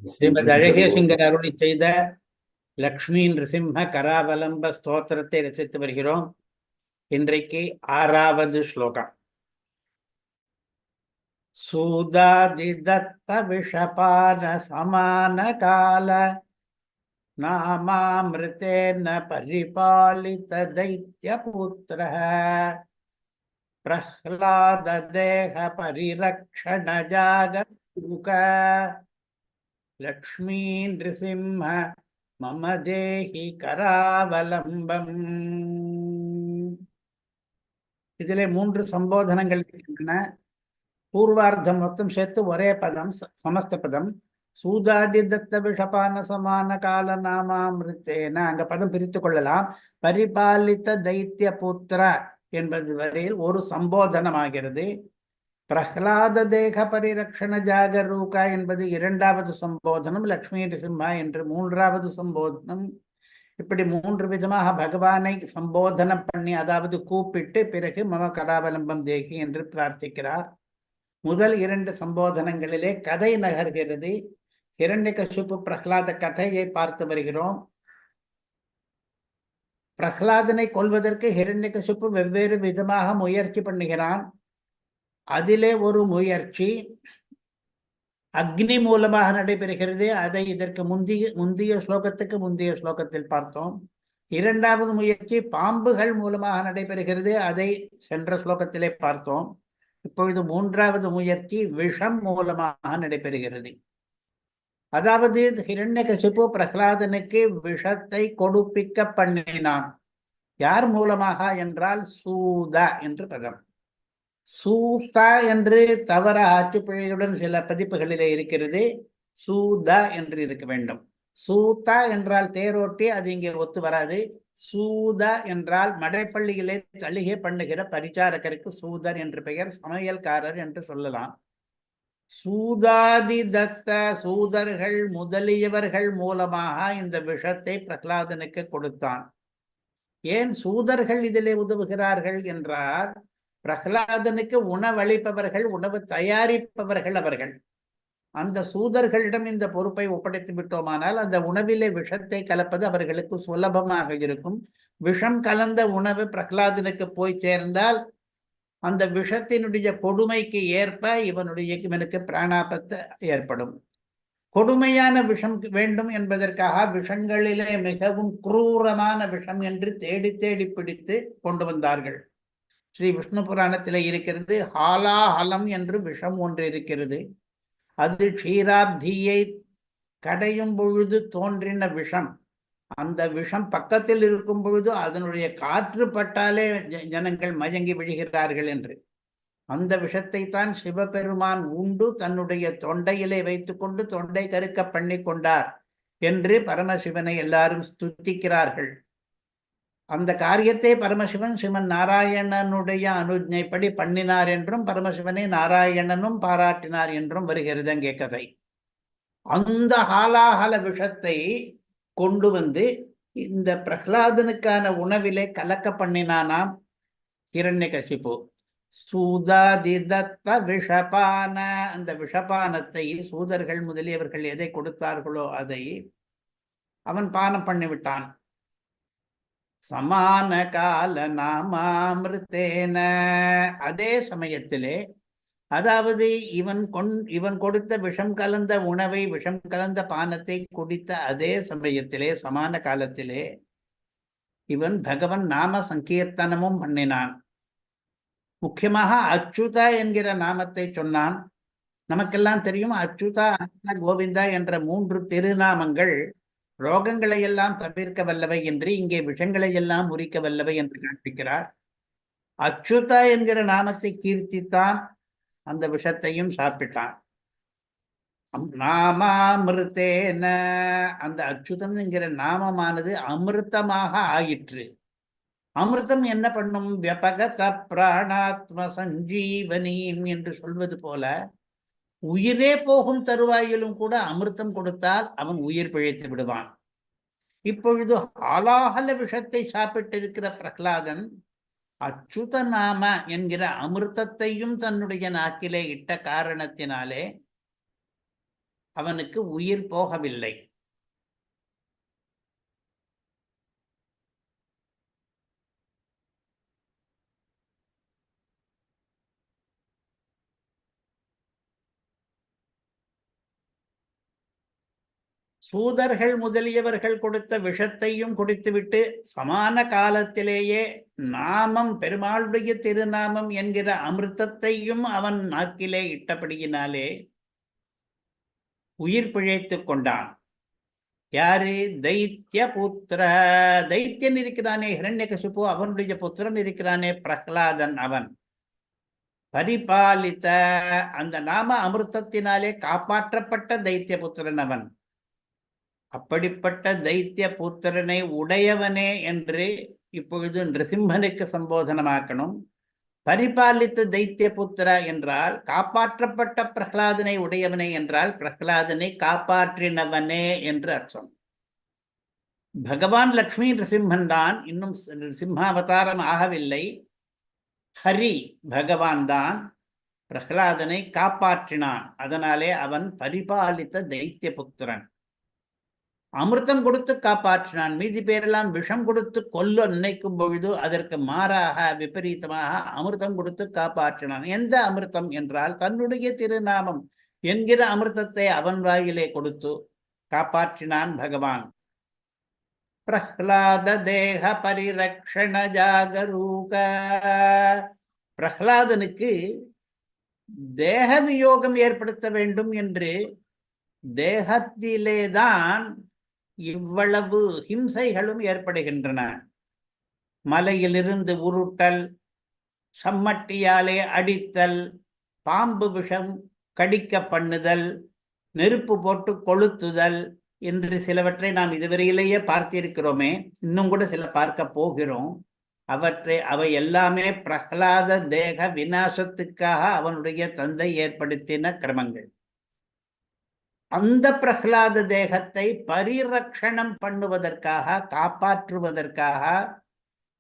ஸ்ரீமத் அழகிய சிங்கர் அருளி செய்த லக்ஷ்மி நிருசிம்ம கராவலம்ப ஸ்தோத்திரத்தை ரசித்து வருகிறோம். இன்றைக்கு 6வது ஸ்லோகம். சூதாதிதத்த விஷபான சமான கால நாமாமிருதேன பரிபாலித தைத்ய புத்ரஹ பிரஹ்லாத தேஹ பரிரக்ஷண ஜாகரூக லக்ஷ்மீ நிருசிம்ம மம தேஹி கராவலம்பம். இதிலே 3 சம்போதனங்கள் இருக்கின்றன. பூர்வார்த்தம் மொத்தம் சேர்த்து ஒரே பதம், சமஸ்த பதம். சூதாதி தத்த விஷபான சமான கால நாமாமிருத்தேன, அங்க பதம் பிரித்து கொள்ளலாம். பரிபாலித்த தைத்திய புத்திர என்பது வரையில் ஒரு சம்போதனமாகிறது. பிரஹ்லாத தேக பரிரக்ஷண ஜாகரூகா என்பது 2வது சம்போதனம். லக்ஷ்மி நிருசிம்மா என்று 3வது சம்போதனம். இப்படி 3 விதமாக பகவானை சம்போதனம் பண்ணி, அதாவது கூப்பிட்டு பிறகு மம கராவலம்பம் தேகி என்று பிரார்த்திக்கிறார். முதல் 2 சம்போதனங்களிலே கதை நகர்கிறது. ஹிரண்யகசிபு பிரஹ்லாத கதையை பார்த்து வருகிறோம். பிரஹ்லாதனை கொல்வதற்கு ஹிரண்யகசிபு வெவ்வேறு விதமாக முயற்சி பண்ணுகிறான். அதிலே ஒரு முயற்சி அக்னி மூலமாக நடைபெறுகிறது. அதை இதற்கு முந்தைய ஸ்லோகத்தில் பார்த்தோம். 2வது முயற்சி பாம்புகள் மூலமாக நடைபெறுகிறது. அதை சென்ற ஸ்லோகத்திலே பார்த்தோம். இப்பொழுது 3வது முயற்சி விஷம் மூலமாக நடைபெறுகிறது. அதாவது ஹிரண்யகசிபு பிரஹ்லாதனுக்கு விஷத்தை கொடுப்பிக்க பண்ணினான். யார் மூலமாக என்றால் சூத என்று பதம். சூதா என்று தவற ஆட்சிப்பிழையுடன் சில பதிப்புகளிலே இருக்கிறது. சூதா என்று இருக்க வேண்டும். சூதா என்றால் தேரோட்டி, அது இங்கே ஒத்து வராது. சூதா என்றால் மடைப்பள்ளியிலே தளிகை பண்ணுகிற பரிச்சாரகருக்கு சூதர் என்று பெயர், சமையல்காரர் என்று சொல்லலாம். சூதாதி தத்த, சூதர்கள் முதலியவர்கள் மூலமாக இந்த விஷத்தை பிரகலாதனுக்கு கொடுத்தான். ஏன் சூதர்கள் இதிலே உதவுகிறார்கள் என்றால், பிரகலாதனுக்கு உணவளிப்பவர்கள், உணவு தயாரிப்பவர்கள் அவர்கள். அந்த சூதர்களிடம் இந்த பொறுப்பை ஒப்படைத்து விட்டோமானால் அந்த உணவிலே விஷத்தை கலப்பது அவர்களுக்கு சுலபமாக இருக்கும். விஷம் கலந்த உணவு பிரகலாதனுக்கு போய் சேர்ந்தால் அந்த விஷத்தினுடைய கொடுமைக்கு ஏற்ப இவனுக்கு பிராணாபத்து ஏற்படும். கொடுமையான விஷம் வேண்டும் என்பதற்காக விஷங்களிலே மிகவும் குரூரமான விஷம் என்று தேடி தேடி பிடித்து கொண்டு வந்தார்கள். ஸ்ரீ விஷ்ணு புராணத்தில் இருக்கிறது. ஹாலாஹலம் என்று விஷம் ஒன்று இருக்கிறது. அது க்ஷீராப்தியை கடையும் பொழுது தோன்றின விஷம். அந்த விஷம் பக்கத்தில் இருக்கும் பொழுது அதனுடைய காற்று பட்டாலே ஜனங்கள் மயங்கி விழுகிறார்கள் என்று. அந்த விஷத்தை தான் சிவபெருமான் உண்டு தன்னுடைய தொண்டையிலே வைத்துக்கொண்டு தொண்டை கருக்க பண்ணி கொண்டார் என்று பரமசிவனை எல்லாரும் ஸ்துதிக்கிறார்கள். அந்த காரியத்தை பரமசிவன் சிவன் நாராயணனுடைய அனுஜைப்படி பண்ணினார் என்றும் பரமசிவனை நாராயணனும் பாராட்டினார் என்றும் வருகிறது அங்கே கதை. அந்த ஹாலாஹல விஷத்தை கொண்டு வந்து இந்த பிரகலாதனுக்கான உணவிலே கலக்க பண்ணினானாம் ஹிரண்யகசிபு. சூதாதிதத்த விஷபான, அந்த விஷபானத்தை சூதர்கள் முதலியவர்கள் எதை கொடுத்தார்களோ அதை அவன் பானம் பண்ணிவிட்டான். சமான கால நாமாமிருத்தேன, அதே சமயத்திலே, அதாவது இவன் கொடுத்த விஷம் கலந்த உணவை, விஷம் கலந்த பானத்தை குடித்த அதே சமயத்திலே, சமான காலத்திலே இவன் பகவன் நாம சங்கீர்த்தனமும் பண்ணினான். முக்கியமாக அச்சுதா என்கிற நாமத்தை சொன்னான். நமக்கெல்லாம் தெரியும், அச்சுதா அனந்தா கோவிந்தா என்ற 3 திருநாமங்கள் ரோகங்களை எல்லாம் தவிர்க்க வல்லவை என்று, இங்கே விஷங்களை எல்லாம் முறிக்க வல்லவை என்று காண்பிக்கிறார். அச்சுதா என்கிற நாமத்தை கீர்த்தித்தான், அந்த விஷத்தையும் சாப்பிட்டான். நாமாமிருத்தேன, அந்த அச்சுதன் என்கிற நாமமானது அமிர்தமாக ஆயிற்று. அமிர்தம் என்ன பண்ணும்? வியபகத பிராணாத்ம சஞ்சீவனீம் என்று சொல்வது போல, உயிரே போகும் தருவாயிலும் கூட அமிர்தம் கொடுத்தால் அவன் உயிர் பிழைத்து விடுவான். இப்பொழுது ஆலாஹல விஷத்தை சாப்பிட்டிருக்கிற பிரகலாதன் அச்சுத நாம என்கிற அமிர்தத்தையும் தன்னுடைய நாக்கிலே இட்ட காரணத்தினாலே அவனுக்கு உயிர் போகவில்லை. சூதர்கள் முதலியவர்கள் கொடுத்த விஷத்தையும் குடித்துவிட்டு சமான காலத்திலேயே நாமம், பெருமாளுடைய திருநாமம் என்கிற அமிர்தத்தையும் அவன் நாக்கிலே இட்டபடியினாலே உயிர் பிழைத்துக் கொண்டான். யாரு? தைத்திய புத்திர. தைத்தியன் இருக்கிறானே ஹிரண்யகசிபு, அவனுடைய புத்திரன் இருக்கிறானே பிரஹ்லாதன், அவன் பரிபாலித்த, அந்த நாம அமிர்தத்தினாலே காப்பாற்றப்பட்ட தைத்திய புத்திரன் அவன். அப்படிப்பட்ட தைத்திய புத்திரனை உடையவனே என்று இப்பொழுது நிருசிம்மனுக்கு சம்போதனமாக்கணும். பரிபாலித்த தைத்திய புத்திர என்றால் காப்பாற்றப்பட்ட பிரஹ்லாதனை உடையவனே என்றால் பிரஹ்லாதனை காப்பாற்றினவனே என்று அர்த்தம். பகவான் லக்ஷ்மி நிருசிம்மன் தான், இன்னும் சிம்மாவதாரம் ஆகவில்லை. ஹரி பகவான் தான் பிரஹ்லாதனை காப்பாற்றினான். அதனாலே அவன் பரிபாலித்த தைத்திய புத்திரன். அமிர்தம் கொடுத்து காப்பாற்றினான். மீதி பேரெல்லாம் விஷம் கொடுத்து கொல்ல நினைக்கும் பொழுது அதற்கு மாறாக விபரீதமாக அமிர்தம் கொடுத்து காப்பாற்றினான். எந்த அமிர்தம் என்றால் தன்னுடைய திருநாமம் என்கிற அமிர்தத்தை அவன் வாயிலே கொடுத்து காப்பாற்றினான் பகவான். பிரஹ்லாத தேக பரிரக்ஷண ஜாகரூக. பிரஹ்லாதனுக்கு தேக வியோகம் ஏற்படுத்த வேண்டும் என்று தேகத்திலேதான் இவ்வளவு ஹிம்சைகளும் ஏற்படுகின்றன. மலையிலிருந்து உருட்டல், சம்மட்டியாலே அடித்தல், பாம்பு விஷம் கடிக்க பண்ணுதல், நெருப்பு போட்டு கொளுத்துதல் என்று சிலவற்றை நாம் இதுவரையிலேயே பார்த்திருக்கிறோமே, இன்னும் கூட சில பார்க்க போகிறோம். அவை எல்லாமே பிரஹ்லாத தேக விநாசத்துக்காக அவனுடைய தந்தை ஏற்படுத்தின கிரமங்கள். அந்த பிரஹ்லாத தேகத்தை பரிரக்ஷணம் பண்ணுவதற்காக, காப்பாற்றுவதற்காக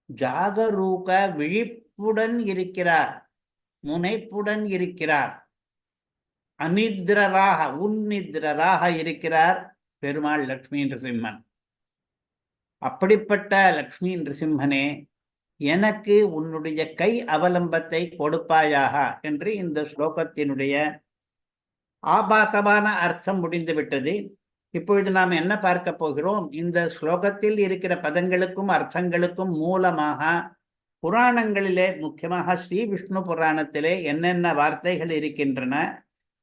ஜாகரூக, விழிப்புடன் இருக்கிறார், முனைப்புடன் இருக்கிறார். அநித்ரராக, உன்னித்ரராக இருக்கிறார் பெருமாள் லக்ஷ்மி நிருசிம்மன். அப்படிப்பட்ட லக்ஷ்மி நிருசிம்மனே, எனக்கு உன்னுடைய கை அவலம்பத்தை கொடுப்பாயாக என்று இந்த ஸ்லோகத்தினுடைய ஆபாத்தமான அர்த்தம் முடிந்துவிட்டது. இப்பொழுது நாம் என்ன பார்க்க போகிறோம்? இந்த ஸ்லோகத்தில் இருக்கிற பதங்களுக்கும் அர்த்தங்களுக்கும் மூலமாக புராணங்களிலே, முக்கியமாக ஸ்ரீ விஷ்ணு புராணத்திலே என்னென்ன வார்த்தைகள் இருக்கின்றன,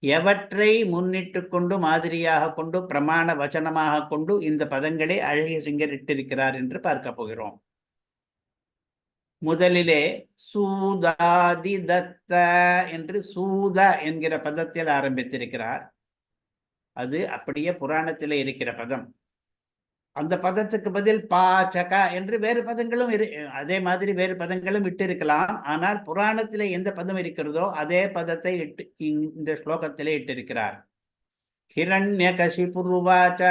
எவற்றை முன்னிட்டு கொண்டு, மாதிரியாக கொண்டு, பிரமாண வச்சனமாக கொண்டு இந்த பதங்களை அழகிய சிங்கரிட்டிருக்கிறார் என்று பார்க்க போகிறோம். முதலிலே சூதாதி தத்த என்று சூத என்கிற பதத்தில் ஆரம்பித்திருக்கிறார். அது அப்படியே புராணத்திலே இருக்கிற பதம். அந்த பதத்துக்கு பதில் பாச்சக என்று வேறு பதங்களும் அதே மாதிரி வேறு பதங்களும் இட்டிருக்கலாம். ஆனால் புராணத்திலே எந்த பதம் இருக்கிறதோ அதே பதத்தை இந்த ஸ்லோகத்திலே இட்டிருக்கிறார். ஹிரண்யகசிபுருவாச்ச.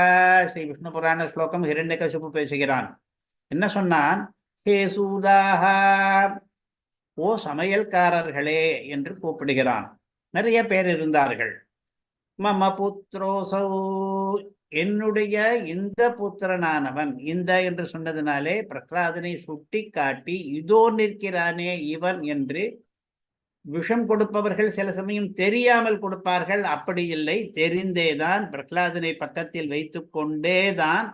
ஸ்ரீ விஷ்ணு புராண ஸ்லோகம் ஹிரண்யகசிபு பேசுகிறான். என்ன சொன்னான்? ஹே சூதாக, ஓ சமையல்காரர்களே என்று கூப்பிடுகிறான். நிறைய பேர் இருந்தார்கள். மம புத்ரோசௌ, என்னுடைய இந்த புத்திரனானவன். இந்த என்று சொன்னதினாலே பிரஹ்லாதனை சுட்டி காட்டி இதோ நிற்கிறானே இவன் என்று. விஷம் கொடுப்பவர்கள் சில சமயம் தெரியாமல் கொடுப்பார்கள், அப்படி இல்லை, தெரிந்தேதான் பிரஹ்லாதனை பக்கத்தில் வைத்து கொண்டேதான்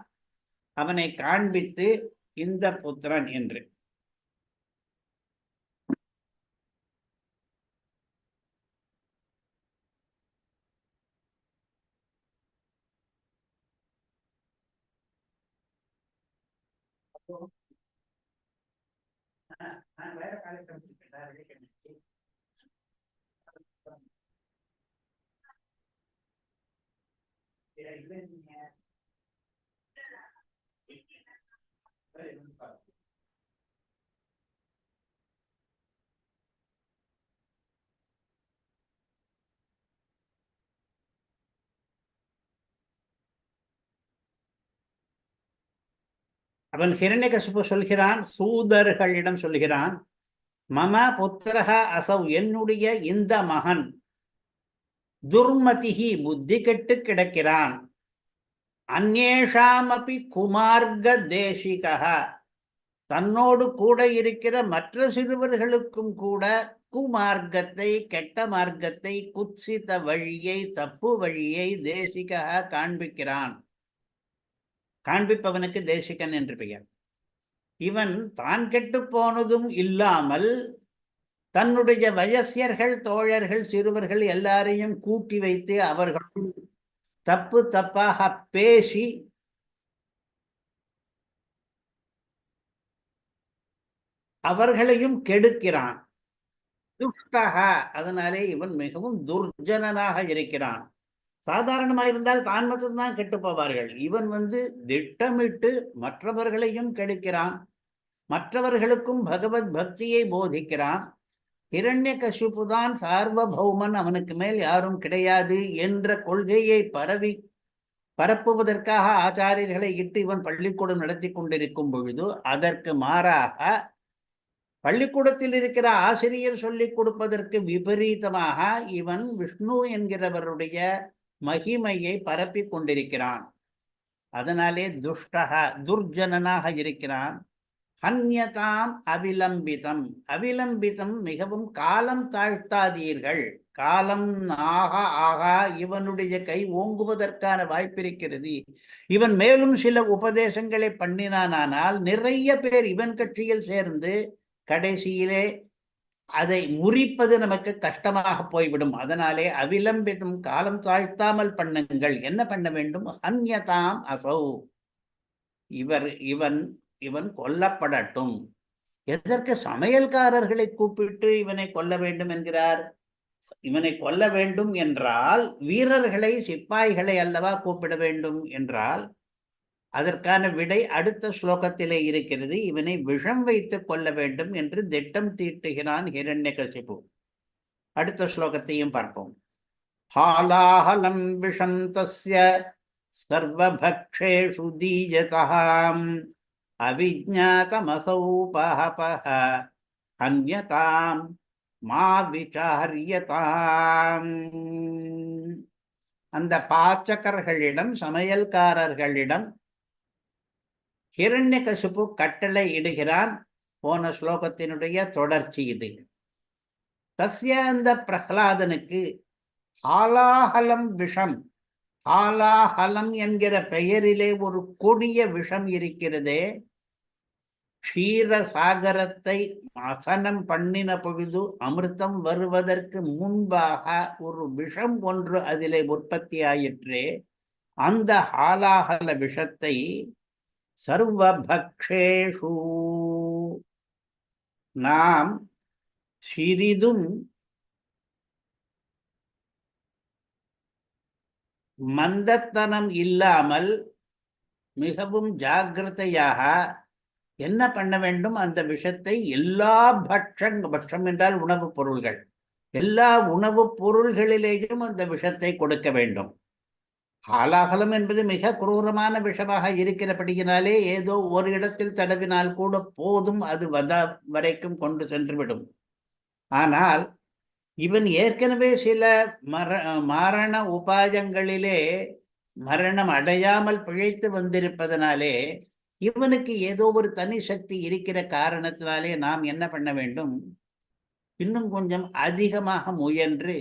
அவனை காண்பித்து இந்த புத்திரன் என்று. அவன் ஹிரண்யகசிபு சொல்கிறான், சூதர்களிடம் சொல்கிறான், மம புத்திரஹ அசௌ, என்னுடைய இந்த மகன். துர்மதிஹி புத்தி கெட்டு கிடக்கிறான். அந்நேஷாமபி குமார்க தேசிகா, தன்னோடு கூட இருக்கிற மற்ற சிறுவர்களுக்கும் கூட குமார்க்கத்தை, கெட்ட மார்க்கத்தை, குத்சித வழியை, தப்பு வழியை தேசிகா காண்பிக்கிறான். காண்பிப்பவனுக்கு தேசிகன் என்று பெயர். இவன் தான் கெட்டு போனதும் இல்லாமல் தன்னுடைய வயசியர்கள், தோழர்கள், சிறுவர்கள் எல்லாரையும் கூட்டி வைத்து அவர்கள் தப்பு தப்பாக பேசி அவர்களையும் கெடுக்கிறான். துஷ்டகா, அதனாலே இவன் மிகவும் துர்ஜனனாக இருக்கிறான். சாதாரணமாக இருந்தால் தான் மட்டும்தான் கெட்டு போவார்கள். இவன் திட்டமிட்டு மற்றவர்களையும் கெடுக்கிறான், மற்றவர்களுக்கும் பகவத் பக்தியை போதிக்கிறான். ஹிரண்யகசிபு தான் சார்வபௌமன், அவனுக்கு மேல் யாரும் கிடையாது என்ற கொள்கையை பரப்புவதற்காக ஆச்சாரியர்களை இட்டு இவன் பள்ளிக்கூடம் நடத்தி கொண்டிருக்கும் பொழுது, அதற்கு மாறாக பள்ளிக்கூடத்தில் இருக்கிற ஆசிரியர் சொல்லிக் கொடுப்பதற்கு விபரீதமாக இவன் விஷ்ணு என்கிறவருடைய மகிமையை பரப்பி கொண்டிருக்கிறான். அதனாலே துஷ்டக, துர்ஜனனாக இருக்கிறான். ஹன்யதாம் அவிலம்பிதம், அவிலம்பிதம் மிகவும் காலம் தாழ்த்தாதீர்கள். காலம் ஆக ஆக இவனுடைய கை ஓங்குவதற்கான வாய்ப்பிருக்கிறது. இவன் மேலும் சில உபதேசங்களை பண்ணினானால் நிறைய பேர் இவன் கட்சியில் சேர்ந்து கடைசியிலே அதை முறிப்பது நமக்கு கஷ்டமாக போய்விடும். அதனாலே அவிலம்பிதம், காலம் தாழ்த்தாமல் பண்ணுங்கள். என்ன பண்ண வேண்டும்? ஹன்யதாம் அசௌ, இவன் இவன் கொல்லப்படட்டும். எதற்கு சமையல்காரர்களை கூப்பிட்டு இவனை கொல்ல வேண்டும் என்கிறார்? இவனை கொல்ல வேண்டும் என்றால் வீரர்களை, சிப்பாய்களை அல்லவா கூப்பிட வேண்டும் என்றால் அதற்கான விடை அடுத்த ஸ்லோகத்திலே இருக்கிறது. இவனை விஷம் வைத்து கொள்ள வேண்டும் என்று திட்டம் தீட்டுகிறான் ஹிரண்யகசிபு. அடுத்த ஸ்லோகத்தையும் பார்ப்போம். ஹாலாஹலம் விஷம் தஸ்ய சர்வபக்ஷேஷு தீயதாம் அவிஜ்ஞாதமசௌ பஹபஹ ஹன்யதாம் மா விசாரியதாம். அந்த பாச்சகர்களிடம், சமையல்காரர்களிடம் ஹிரண்யகசிபு கட்டளை இடுகிறான். போன ஸ்லோகத்தினுடைய தொடர்ச்சி இது. தஸ்ய, அந்த பிரஹ்லாதனுக்கு ஹாலாஹலம் விஷம், ஹாலாஹலம் என்கிற பெயரிலே ஒரு கொடிய விஷம் இருக்கிறதே. க்ஷீரசாகரத்தை மசனம் பண்ணின பொழுது அமிர்தம் வருவதற்கு முன்பாக ஒரு விஷம் ஒன்று அதிலே உற்பத்தி ஆயிற்றே. அந்த ஹாலாஹல விஷத்தை சர்வபக்ஷேஷு, நாம் சிறிதும் மந்தத்தனம் இல்லாமல் மிகவும் ஜாக்கிரதையாக என்ன பண்ண வேண்டும்? அந்த விஷத்தை எல்லா பட்சம் என்றால் உணவுப் பொருள்கள், எல்லா உணவுப் பொருள்களிலேயும் அந்த விஷத்தை கொடுக்க வேண்டும். ஹாலாஹலம் என்பது மிக குரூரமான விஷமாக இருக்கிறபடியினாலே ஏதோ ஒரு இடத்தில் தடவினால் கூட போதும், அது வரைக்கும் கொண்டு சென்றுவிடும். ஆனால் இவன் ஏற்கனவே சில மரண உபாயங்களிலே மரணம் அடையாமல் பிழைத்து வந்திருப்பதனாலே இவனுக்கு ஏதோ ஒரு தனி சக்தி இருக்கிற காரணத்தினாலே நாம் என்ன பண்ண வேண்டும்? இன்னும் கொஞ்சம் அதிகமாக முயன்று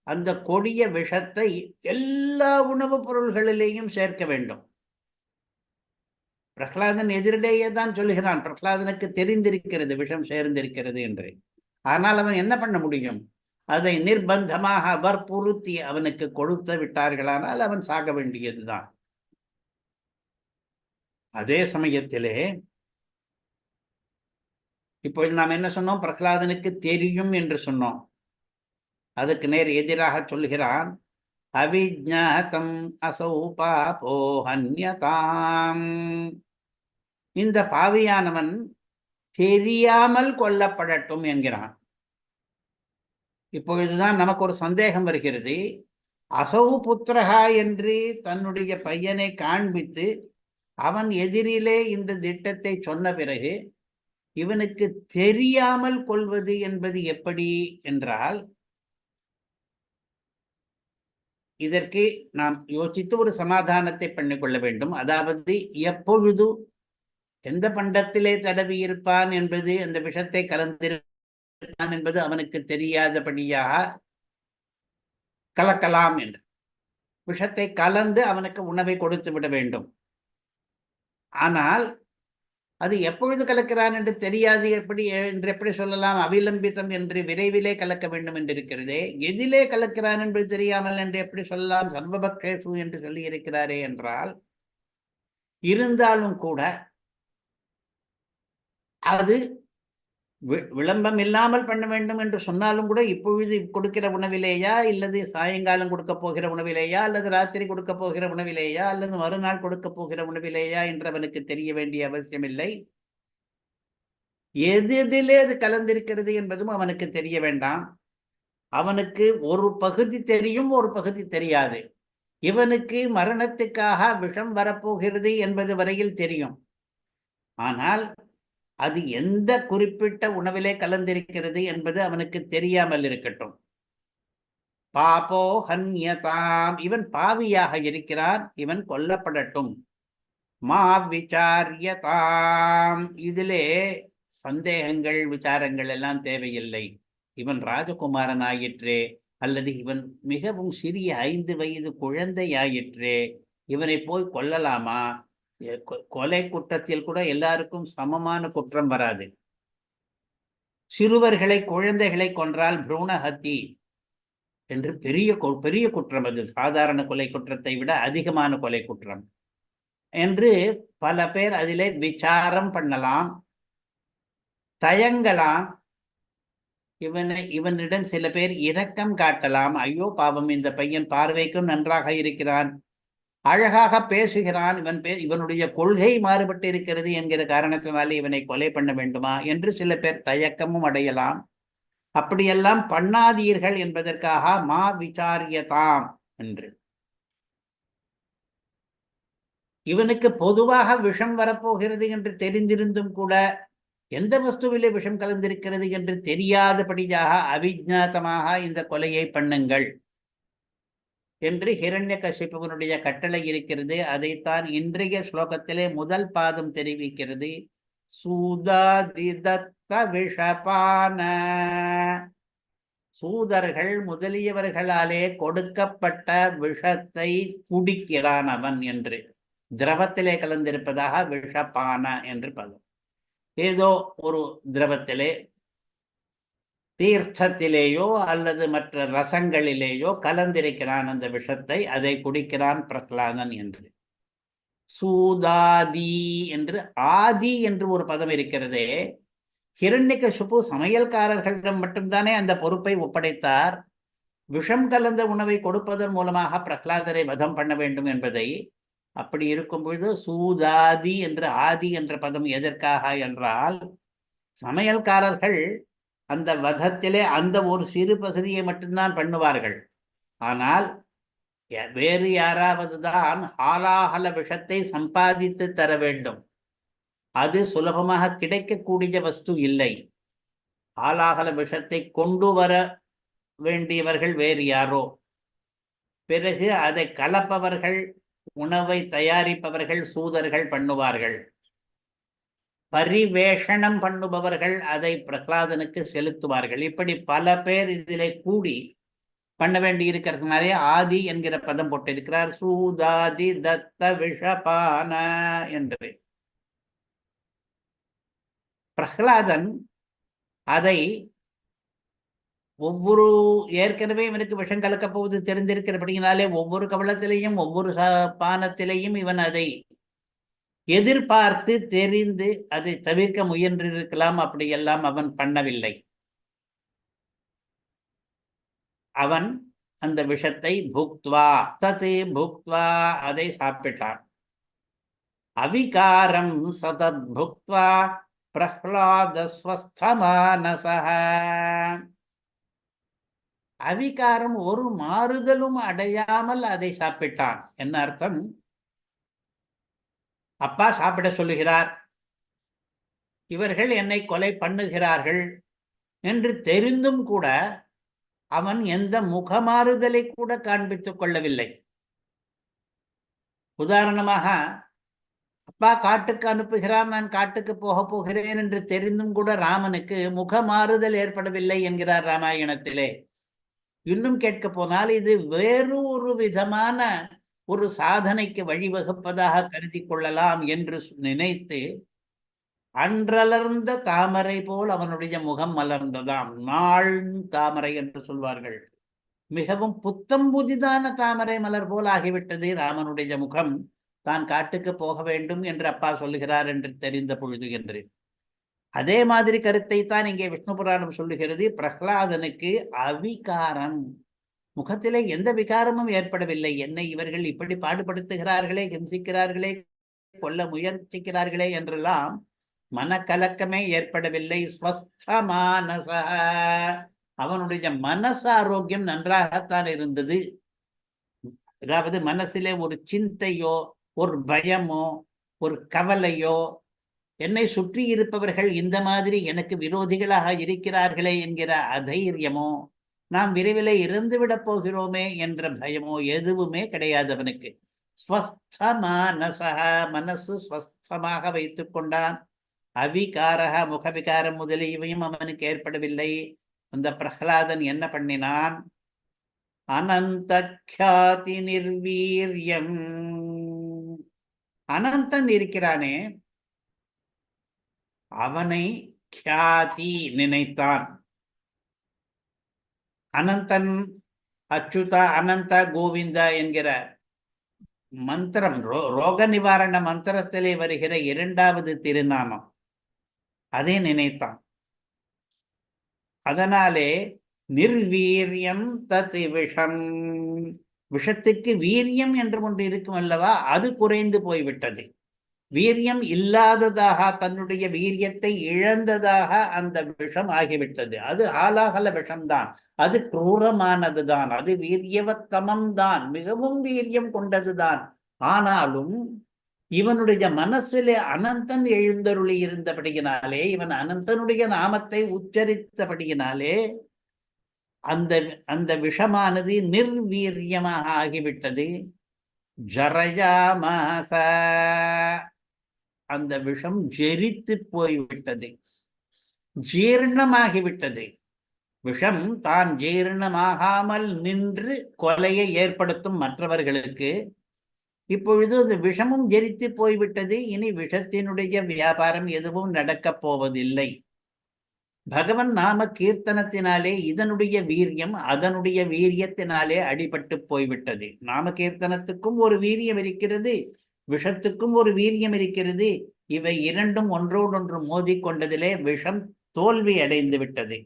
அந்த கொடிய விஷத்தை எல்லா உணவுப் பொருள்களிலேயும் சேர்க்க வேண்டும். பிரகலாதன் எதிரிலேயே தான் சொல்லுகிறான். பிரகலாதனுக்கு தெரிந்திருக்கிறது விஷம் சேர்ந்திருக்கிறது என்று. ஆனால் அவன் என்ன பண்ண முடியும்? அதை நிர்பந்தமாக வற்புறுத்தி அவனுக்கு கொடுத்து விட்டார்களானால் அவன் சாக வேண்டியதுதான். அதே சமயத்திலே இப்பொழுது நாம் என்ன சொன்னோம்? பிரகலாதனுக்கு தெரியும் என்று சொன்னோம். அதுக்கு நேர் எதிராக சொல்கிறான், அவிஜ்ஞாதம் அசௌ பாபோ ஹன்யதாம். இந்த பாவியானவன் தெரியாமல் கொல்லப்படட்டும் என்கிறான். இப்பொழுதுதான் நமக்கு ஒரு சந்தேகம் வருகிறது. அசௌ புத்திரஹா என்று தன்னுடைய பையனை காண்பித்து அவன் எதிரிலே இந்த திட்டத்தை சொன்ன பிறகு இவனுக்கு தெரியாமல் கொள்வது என்பது எப்படி என்றால், இதற்கு நாம் யோசித்து ஒரு சமாதானத்தை பண்ணிக்கொள்ள வேண்டும். அதாவது எப்பொழுது எந்த பண்டத்திலே தடவி இருப்பான் என்பது, அந்த விஷத்தை கலந்திருப்பான் என்பது அவனுக்கு தெரியாதபடியாக கலக்கலாம் என்று விஷத்தை கலந்து அவனுக்கு உணவை கொடுத்து விட வேண்டும். ஆனால் அது எப்பொழுது கலக்கிறான் என்று தெரியாது எப்படி சொல்லலாம்? அவிலம்பித்தம் என்று விரைவிலே கலக்க வேண்டும் என்று இருக்கிறதே, எதிலே கலக்கிறான் என்று தெரியாமல் என்று எப்படி சொல்லலாம்? சர்வபக்ஷேஷு என்று சொல்லி இருக்கிறாரே என்றால், இருந்தாலும் கூட அது விளம்பம் இல்லாமல் பண்ண வேண்டும் என்று சொன்னாலும் கூட, இப்பொழுது கொடுக்கிற உணவிலேயா, இல்லது சாயங்காலம் கொடுக்க போகிற உணவிலேயா, அல்லது ராத்திரி கொடுக்க போகிற உணவிலேயா, அல்லது மறுநாள் கொடுக்க போகிற உணவிலேயா என்று அவனுக்கு தெரிய வேண்டிய அவசியமில்லை. எதிலே அது கலந்திருக்கிறது என்பதும் அவனுக்கு தெரிய வேண்டாம். அவனுக்கு ஒரு பகுதி தெரியும், ஒரு பகுதி தெரியாது. இவனுக்கு மரணத்துக்காக விஷம் வரப்போகிறது என்பது வரையில் தெரியும். ஆனால் அது எந்த குறிப்பிட்ட உணவிலே கலந்திருக்கிறது என்பது அவனுக்கு தெரியாமல் இருக்கட்டும். பாபோ ஹன்யதாம், இவன் பாவியாக இருக்கிறான், இவன் கொல்லப்படட்டும். மா விசாரியதாம், இதிலே சந்தேகங்கள் விசாரங்கள் எல்லாம் தேவையில்லை. இவன் ராஜகுமாரன் ஆயிற்றே, அல்லது இவன் மிகவும் சிறிய 5 வயது குழந்தை ஆயிற்றே, இவனை போய் கொல்லலாமா? கொலை குற்றத்தில் கூட எல்லாருக்கும் சமமான குற்றம் வராது. சிறுவர்களை, குழந்தைகளை கொன்றால் புரூணஹத்தி என்று பெரிய குற்றம். அது சாதாரண கொலை குற்றத்தை விட அதிகமான கொலை குற்றம் என்று பல பேர் அதிலே விசாரம் பண்ணலாம், தயங்கலாம். இவனிடம் சில பேர் இரக்கம் காட்டலாம். ஐயோ பாவம், இந்த பையன் பார்வைக்கும் நன்றாக இருக்கிறான், அழகாக பேசுகிறான், இவனுடைய கொள்கை மாறுபட்டு இருக்கிறது என்கிற காரணத்தினாலே இவனை கொலை பண்ண வேண்டுமா என்று சில பேர் தயக்கமும் அடையலாம். அப்படியெல்லாம் பண்ணாதீர்கள் என்பதற்காக மா விசாரியதாம் என்று. இவனுக்கு பொதுவாக விஷம் வரப்போகிறது என்று தெரிந்திருந்தும் கூட எந்த வஸ்துவிலே விஷம் கலந்திருக்கிறது என்று தெரியாதபடியாக அவிஜ்ஞாதமாக இந்த கொலையை பண்ணுங்கள் என்று ஹிரண்யகசிபுவனுடைய கட்டளை இருக்கிறது. அதைத்தான் இன்றைய ஸ்லோகத்திலே முதல் பாதம் தெரிவிக்கிறது. சூதாதிதத்த விஷபான, சூதர்கள் முதலியவர்களாலே கொடுக்கப்பட்ட விஷத்தை குடிக்கிறான் அவன் என்று, திரவத்திலே கலந்திருப்பதாக விஷபான என்று பதம். ஏதோ ஒரு திரவத்திலே, தீர்த்தத்திலேயோ அல்லது மற்ற ரசங்களிலேயோ கலந்திருக்கிறான் அந்த விஷத்தை, அதை குடிக்கிறான் பிரகலாதன் என்று. சூதாதி என்று, ஆதி என்று ஒரு பதம் இருக்கிறதே. ஹிரண்யகசிபு சமையல்காரர்களிடம் மட்டும்தானே அந்த பொறுப்பை ஒப்படைத்தார், விஷம் கலந்த உணவை கொடுப்பதன் மூலமாக பிரகலாதரை வதம் பண்ண வேண்டும் என்பதை. அப்படி இருக்கும் பொழுது சூதாதி என்று ஆதி என்ற பதம் எதற்காக என்றால், சமையல்காரர்கள் அந்த வதத்திலே அந்த ஒரு சிறு பகுதியை மட்டும்தான் பண்ணுவார்கள். ஆனால் வேறு யாராவது தான் ஹாலாஹல விஷத்தை சம்பாதித்து தர வேண்டும். அது சுலபமாக கிடைக்கக்கூடிய வஸ்து இல்லை. ஹாலாஹல விஷத்தை கொண்டு வர வேண்டியவர்கள் வேறு யாரோ, பிறகு அதை கலப்பவர்கள், உணவை தயாரிப்பவர்கள் சூதர்கள் பண்ணுவார்கள். பரிவேஷணம் பண்ணுபவர்கள் அதை பிரகலாதனுக்கு செலுத்துவார்கள். இப்படி பல பேர் இதிலே கூடி பண்ண வேண்டி இருக்கிறதுனாலே ஆதி என்கிற பதம் போட்டிருக்கிறார். சூதாதி தத்த விஷபான என்று. பிரகலாதன் அதை ஏற்கனவே இவனுக்கு விஷம் கலக்கப் போவது தெரிந்திருக்கிறபடியினாலே ஒவ்வொரு கவளத்திலேயும் ஒவ்வொரு பானத்திலேயும் இவன் அதை எதிர்பார்த்து தெரிந்து அதை தவிர்க்க முயன்றிருக்கலாம். அப்படியெல்லாம் அவன் பண்ணவில்லை. அவன் அந்த விஷத்தை புக்த்வா அதை சாப்பிட்டான். அவிகாரம் சதத் புக்த்வா பிரஹ்லாத ஸ்வஸ்தமானசஹ, அவிகாரம் ஒரு மாறுதலும் அடையாமல் அதை சாப்பிட்டான். என்ன அர்த்தம்? அப்பா சாப்பிட சொல்லுகிறார், இவர்கள் என்னை கொலை பண்ணுகிறார்கள் என்று தெரிந்தும் கூட அவன் எந்த முகமாறுதலை கூட காண்பித்துக் கொள்ளவில்லை. உதாரணமாக, அப்பா காட்டுக்கு அனுப்புகிறான், நான் காட்டுக்கு போகப் போகிறேன் என்று தெரிந்தும் கூட ராமனுக்கு முகமாறுதல் ஏற்படவில்லை என்கிறார் ராமாயணத்திலே. இன்னும் கேட்க போனால் இது வேறு ஒரு விதமான ஒரு சாதனைக்கு வழிவகுப்பதாக கருதி கொள்ளலாம் என்று நினைத்து அன்றலர்ந்த தாமரை போல் அவனுடைய முகம் மலர்ந்ததாம். நாள் தாமரை என்று சொல்வார்கள். மிகவும் புத்தம் புதிதான தாமரை மலர் போல் ஆகிவிட்டது ராமனுடைய முகம், தான் காட்டுக்கு போக வேண்டும் என்று அப்பா சொல்லுகிறார் என்று தெரிந்த பொழுது என்று. அதே மாதிரி கருத்தை தான் இங்கே விஷ்ணு புராணம் சொல்லுகிறது. பிரகலாதனுக்கு அவிகாரம், முகத்திலே எந்த விகாரமும் ஏற்படவில்லை. என்னை இவர்கள் இப்படி பாடுபடுத்துகிறார்களே, ஹிம்சிக்கிறார்களே, கொல்ல முயற்சிக்கிறார்களே என்றெல்லாம் மனக்கலக்கமே ஏற்படவில்லை. ஸ்வஸ்தமானச, அவனுடைய மனச ஆரோக்கியம் நன்றாகத்தான் இருந்தது. அதாவது மனசிலே ஒரு சிந்தையோ ஒரு பயமோ ஒரு கவலையோ, என்னை சுற்றி இருப்பவர்கள் இந்த மாதிரி எனக்கு விரோதிகளாக இருக்கிறார்களே என்கிற அதைரியமோ, நாம் விரைவில் இறந்துவிடப் போகிறோமே என்ற பயமோ எதுவுமே கிடையாது அவனுக்கு. ஸ்வஸ்தமானச, மனசு ஸ்வஸ்தமாக வைத்துக் கொண்டான். அவிகாரக, முகவிகாரம் முதலியவையும் அவனுக்கு ஏற்படவில்லை. அந்த பிரகலாதன் என்ன பண்ணினான்? அனந்த க்யாதி நிர்வீரியம், அனந்தன் இருக்கிறானே அவனை க்யாதி நினைத்தான். அனந்தன், அச்சுதா, அனந்த, கோவிந்தா என்கிற மந்திரம், ரோக நிவாரண மந்திரத்திலே வருகிற இரண்டாவது திருநாமம், அதை நினைத்தான். அதனாலே நிர்வீரியம் தத் விஷம், விஷத்துக்கு வீரியம் என்று ஒன்று இருக்கும் அல்லவா, அது குறைந்து போய்விட்டது. வீரியம் இல்லாததாக, தன்னுடைய வீரியத்தை இழந்ததாக அந்த விஷம் ஆகிவிட்டது. அது ஆலாகல விஷம்தான், அது குரூரமானதுதான், அது வீரியவத்தமம் தான், மிகவும் வீரியம் கொண்டதுதான். ஆனாலும் இவனுடைய மனசிலே அனந்தன் எழுந்தருளி இருந்தபடியினாலே, இவன் அனந்தனுடைய நாமத்தை உச்சரித்தபடியினாலே அந்த அந்த விஷமானது நிர்வீரியமாக ஆகிவிட்டது. ஜரயாமாச, அந்த விஷம் ஜெரித்து போய்விட்டது, ஜீர்ணமாகிவிட்டது. விஷம் தான் ஜீர்ணமாகாமல் நின்று கொலையை ஏற்படுத்தும் மற்றவர்களுக்கு. இப்பொழுது அந்த விஷமும் ஜெரித்து போய்விட்டது. இனி விஷத்தினுடைய வியாபாரம் எதுவும் நடக்கப் போவதில்லை. பகவன் நாம கீர்த்தனத்தினாலே இதனுடைய வீரியம் அதனுடைய வீரியத்தினாலே அடிபட்டு போய்விட்டது. நாம கீர்த்தனத்துக்கும் ஒரு வீரியம் இருக்கிறது, விஷத்துக்கும் ஒரு வீரியம் இருக்கிறது. இவை இரண்டும் ஒன்றோடொன்று மோதி கொண்டதிலே விஷம் தோல்வி அடைந்து விட்டது.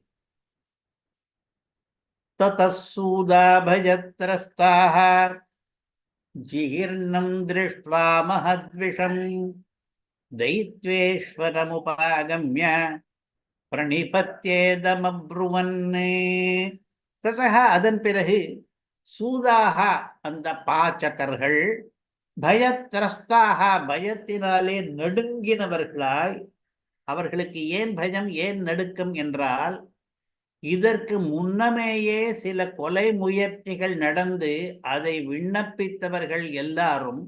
ததசூதாபயத்ரஸ்தாக ஜீர்ணம் திருஷ்ட்வா மஹத்விஷம் தைத்வேஸ்வரமுபாகம்ய பிரணிபத்யேதமப்ருவன்னே. ததஹ, அதன் பிறகு, சூதாக, அந்த பாச்சகர்கள், பயத்ரஸ்தாக, பயத்தினாலே நடுங்கினவர்களாய். அவர்களுக்கு ஏன் பயம், ஏன் நடுக்கம் என்றால், இதற்கு முன்னமேயே சில கொலை முயற்சிகள் நடந்து அதை விண்ணப்பித்தவர்கள் எல்லாரும்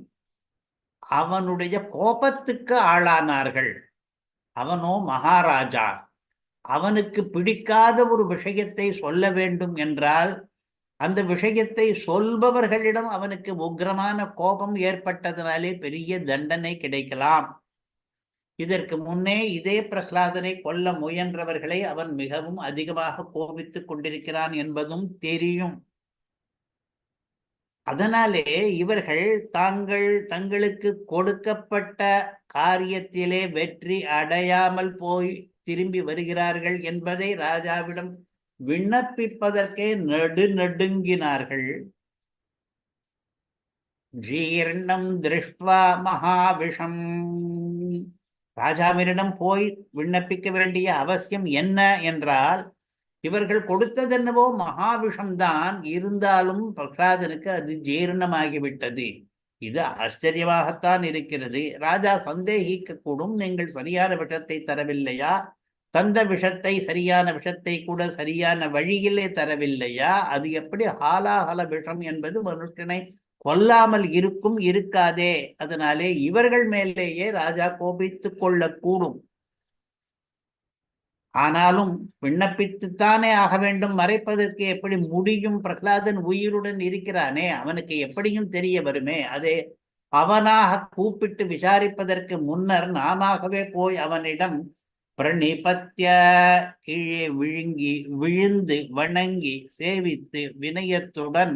அவனுடைய கோபத்துக்கு ஆளானார்கள். அவனோ மகாராஜா, அவனுக்கு பிடிக்காத ஒரு விஷயத்தை சொல்ல வேண்டும் என்றால் அந்த விஷயத்தை சொல்பவர்களிடம் அவனுக்கு உக்கிரமான கோபம் ஏற்பட்டதனாலே பெரிய தண்டனை கிடைக்கலாம். இதற்கு முன்னே இதே பிரகலாதனை கொல்ல முயன்றவர்களை அவன் மிகவும் அதிகமாக கோபித்துக் கொண்டிருக்கிறான் என்பதும் தெரியும். அதனாலே இவர்கள் தங்களுக்கு கொடுக்கப்பட்ட காரியத்திலே வெற்றி அடையாமல் போய் திரும்பி வருகிறார்கள் என்பதை ராஜாவிடம் விண்ணப்பிப்பதற்கே நடுநடுங்கினார்கள். ஜீர்ணம் திருஷ்ட்வா மகாவிஷம், ராஜாவினிடம் போய் விண்ணப்பிக்க வேண்டிய அவசியம் என்ன என்றால், இவர்கள் கொடுத்ததென்னவோ மகாவிஷம்தான், இருந்தாலும் பிரகலாதனுக்கு அது ஜீரணமாகிவிட்டது. இது ஆச்சரியமாகத்தான் இருக்கிறது. ராஜா சந்தேகிக்க கூடும், நீங்கள் சரியான விஷத்தை தரவில்லையா தந்த விஷத்தை, சரியான விஷத்தை கூட சரியான வழியிலே தரவில்லையா? அது எப்படி ஹாலாஹல விஷம் என்பது மனுஷனை கொல்லாமல் இருக்கும், இருக்காதே. அதனாலே இவர்கள் மேலேயே ராஜா கோபித்துக் கொள்ளக்கூடும். ஆனாலும் விண்ணப்பித்துத்தானே ஆக வேண்டும், மறைப்பதற்கு எப்படி முடியும்? பிரகலாதன் உயிருடன் இருக்கிறானே, அவனுக்கு எப்படியும் தெரிய வருமே. அதே அவனாக கூப்பிட்டு விசாரிப்பதற்கு முன்னர் நாமவே போய் அவனிடம் பிரணிபத்திய, கீழே விழுந்து வணங்கி சேவித்து வினயத்துடன்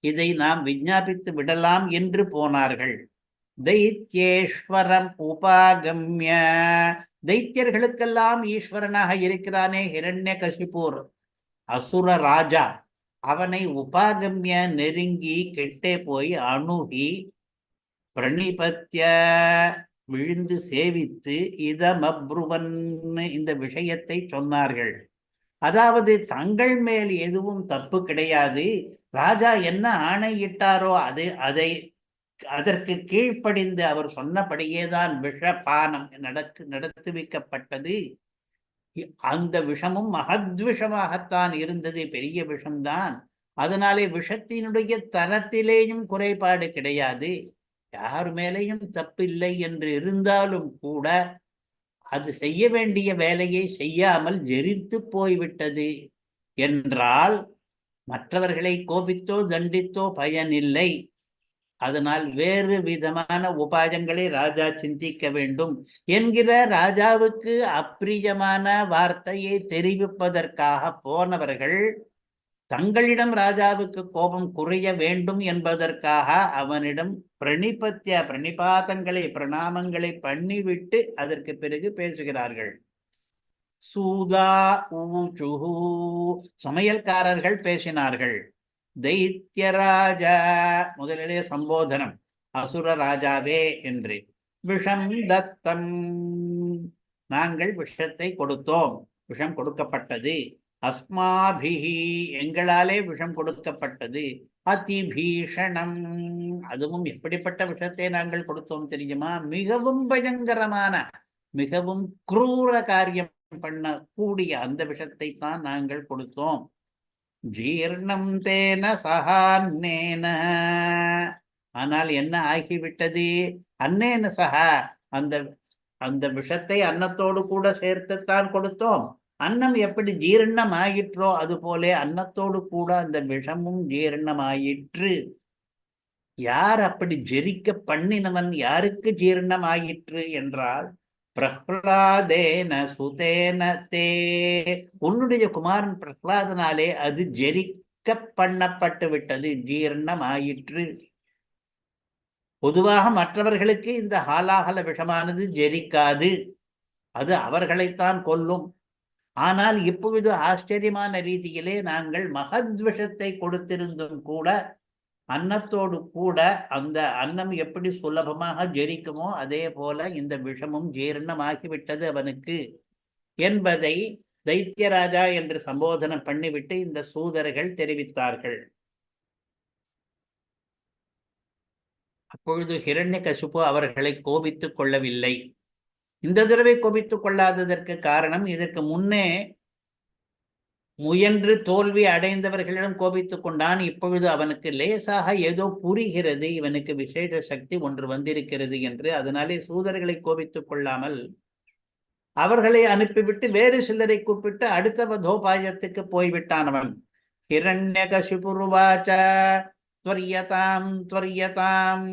இதை நாம் விஞ்ஞாபித்து விடலாம் என்று போனார்கள். தைத்யேஸ்வரம் உபாகம்ய, தைத்தியர்களுக்கெல்லாம் ஈஸ்வரனாக இருக்கிறானே ஹிரண்யகசிபூர் அசுர ராஜா, அவனை உபாகம்ய நெருங்கி கெட்டே போய் அணுகி பிரணிபத்திய விழுந்து சேவித்து இதமப்ருவன் இந்த விஷயத்தை சொன்னார்கள். அதாவது தங்கள் மேல் எதுவும் தப்பு கிடையாது, ராஜா என்ன ஆணையிட்டாரோ அதற்கு கீழ்ப்படிந்து அவர் சொன்னபடியேதான் விஷபானம் நடத்துவிக்கப்பட்டது. அந்த விஷமும் மகத்விஷமாகத்தான் இருந்தது, பெரிய விஷம்தான். அதனாலே விஷத்தினுடைய தரத்திலேயும் குறைபாடு கிடையாது, யார் மேலேயும் தப்பில்லை என்று இருந்தாலும் கூட அது செய்ய வேண்டிய வேலையை செய்யாமல் ஜெரித்து போய்விட்டது என்றால் மற்றவர்களை கோபித்தோ தண்டித்தோ பயனில்லை. அதனால் வேறு விதமான உபாயங்களை ராஜா சிந்திக்க வேண்டும் என்கிற ராஜாவுக்கு அப்பிரியமான வார்த்தையை தெரிவிப்பதற்காக போனவர்கள் தங்களிடம் ராஜாவுக்கு கோபம் குறைய வேண்டும் என்பதற்காக அவனிடம் பிரணிபாதங்களை பிரணாமங்களை பண்ணிவிட்டு அதற்கு பிறகு பேசுகிறார்கள். சூதா ஊச்சுஹு, சமையல்காரர்கள் பேசினார்கள். தைத்தியராஜா, முதலிலே சம்போதனம், அசுர ராஜாவே என்று. விஷம் தத்தம், நாங்கள் விஷத்தை கொடுத்தோம், விஷம் கொடுக்கப்பட்டது. அஸ்மாபிஹி, எங்களாலே விஷம் கொடுக்கப்பட்டது. அதிபீஷணம், அதுவும் எப்படிப்பட்ட விஷத்தை நாங்கள் கொடுத்தோம் தெரியுமா? மிகவும் பயங்கரமான, மிகவும் குரூர காரியம் பண்ணக்கூடிய அந்த விஷத்தை தான் நாங்கள் கொடுத்தோம். ஜீர்ணம் தேன சகான்னேன, ஆனால் என்ன ஆகிவிட்டது? அன்னேன சகா, அந்த அந்த விஷத்தை அன்னத்தோடு கூட சேர்த்துத்தான் கொடுத்தோம். அன்னம் எப்படி ஜீரணம் ஆயிற்றோ அது போல அன்னத்தோடு கூட அந்த விஷமும் ஜீரணம் ஆயிற்று. யார் அப்படி ஜெரிக்க பண்ணினவன்? யாருக்கு ஜீரணம் ஆயிற்று என்றால் பிரஹ்லாதேன சுதேன தே, உன்னுடைய குமாரன் பிரஹ்லாதனாலே அது ஜெரிக்க பண்ணப்பட்டு விட்டது, ஜீரணம் ஆயிற்று. பொதுவாக மற்றவர்களுக்கு இந்த ஹாலாகல விஷமானது ஜெரிக்காது, அது அவர்களைத்தான் கொல்லும். ஆனால் இப்பொழுது ஆச்சரியமான ரீதியிலே நாங்கள் மகத்விஷத்தை கொடுத்திருந்தும் கூட அன்னத்தோடு கூட அந்த அன்னம் எப்படி சுலபமாக ஜெரிக்குமோ அதே போல இந்த விஷமும் ஜீரணமாகிவிட்டது அவனுக்கு என்பதை தைத்தியராஜா என்று சம்போதனம் பண்ணிவிட்டு இந்த சூதர்கள் தெரிவித்தார்கள். அப்பொழுது ஹிரண்யகசிபு அவர்களை கோபித்துக் கொள்ளவில்லை. இந்த தடவை கோபித்துக் கொள்ளாததற்கு காரணம், இதற்கு முன்னே முயன்று தோல்வி அடைந்தவர்களிடம் கோபித்துக் கொண்டான். இப்பொழுது அவனுக்கு லேசாக ஏதோ புரிகிறது, இவனுக்கு விசேஷ சக்தி ஒன்று வந்திருக்கிறது என்று. அதனாலே சூதர்களை கோபித்துக் கொள்ளாமல் அவர்களை அனுப்பிவிட்டு வேறு சிலரை கூப்பிட்டு அடுத்த வதோபாயத்துக்கு போய்விட்டான் அவன். ஹிரண்யகசிபுருவாச்ச த்வர்யதாம் த்வர்யதாம்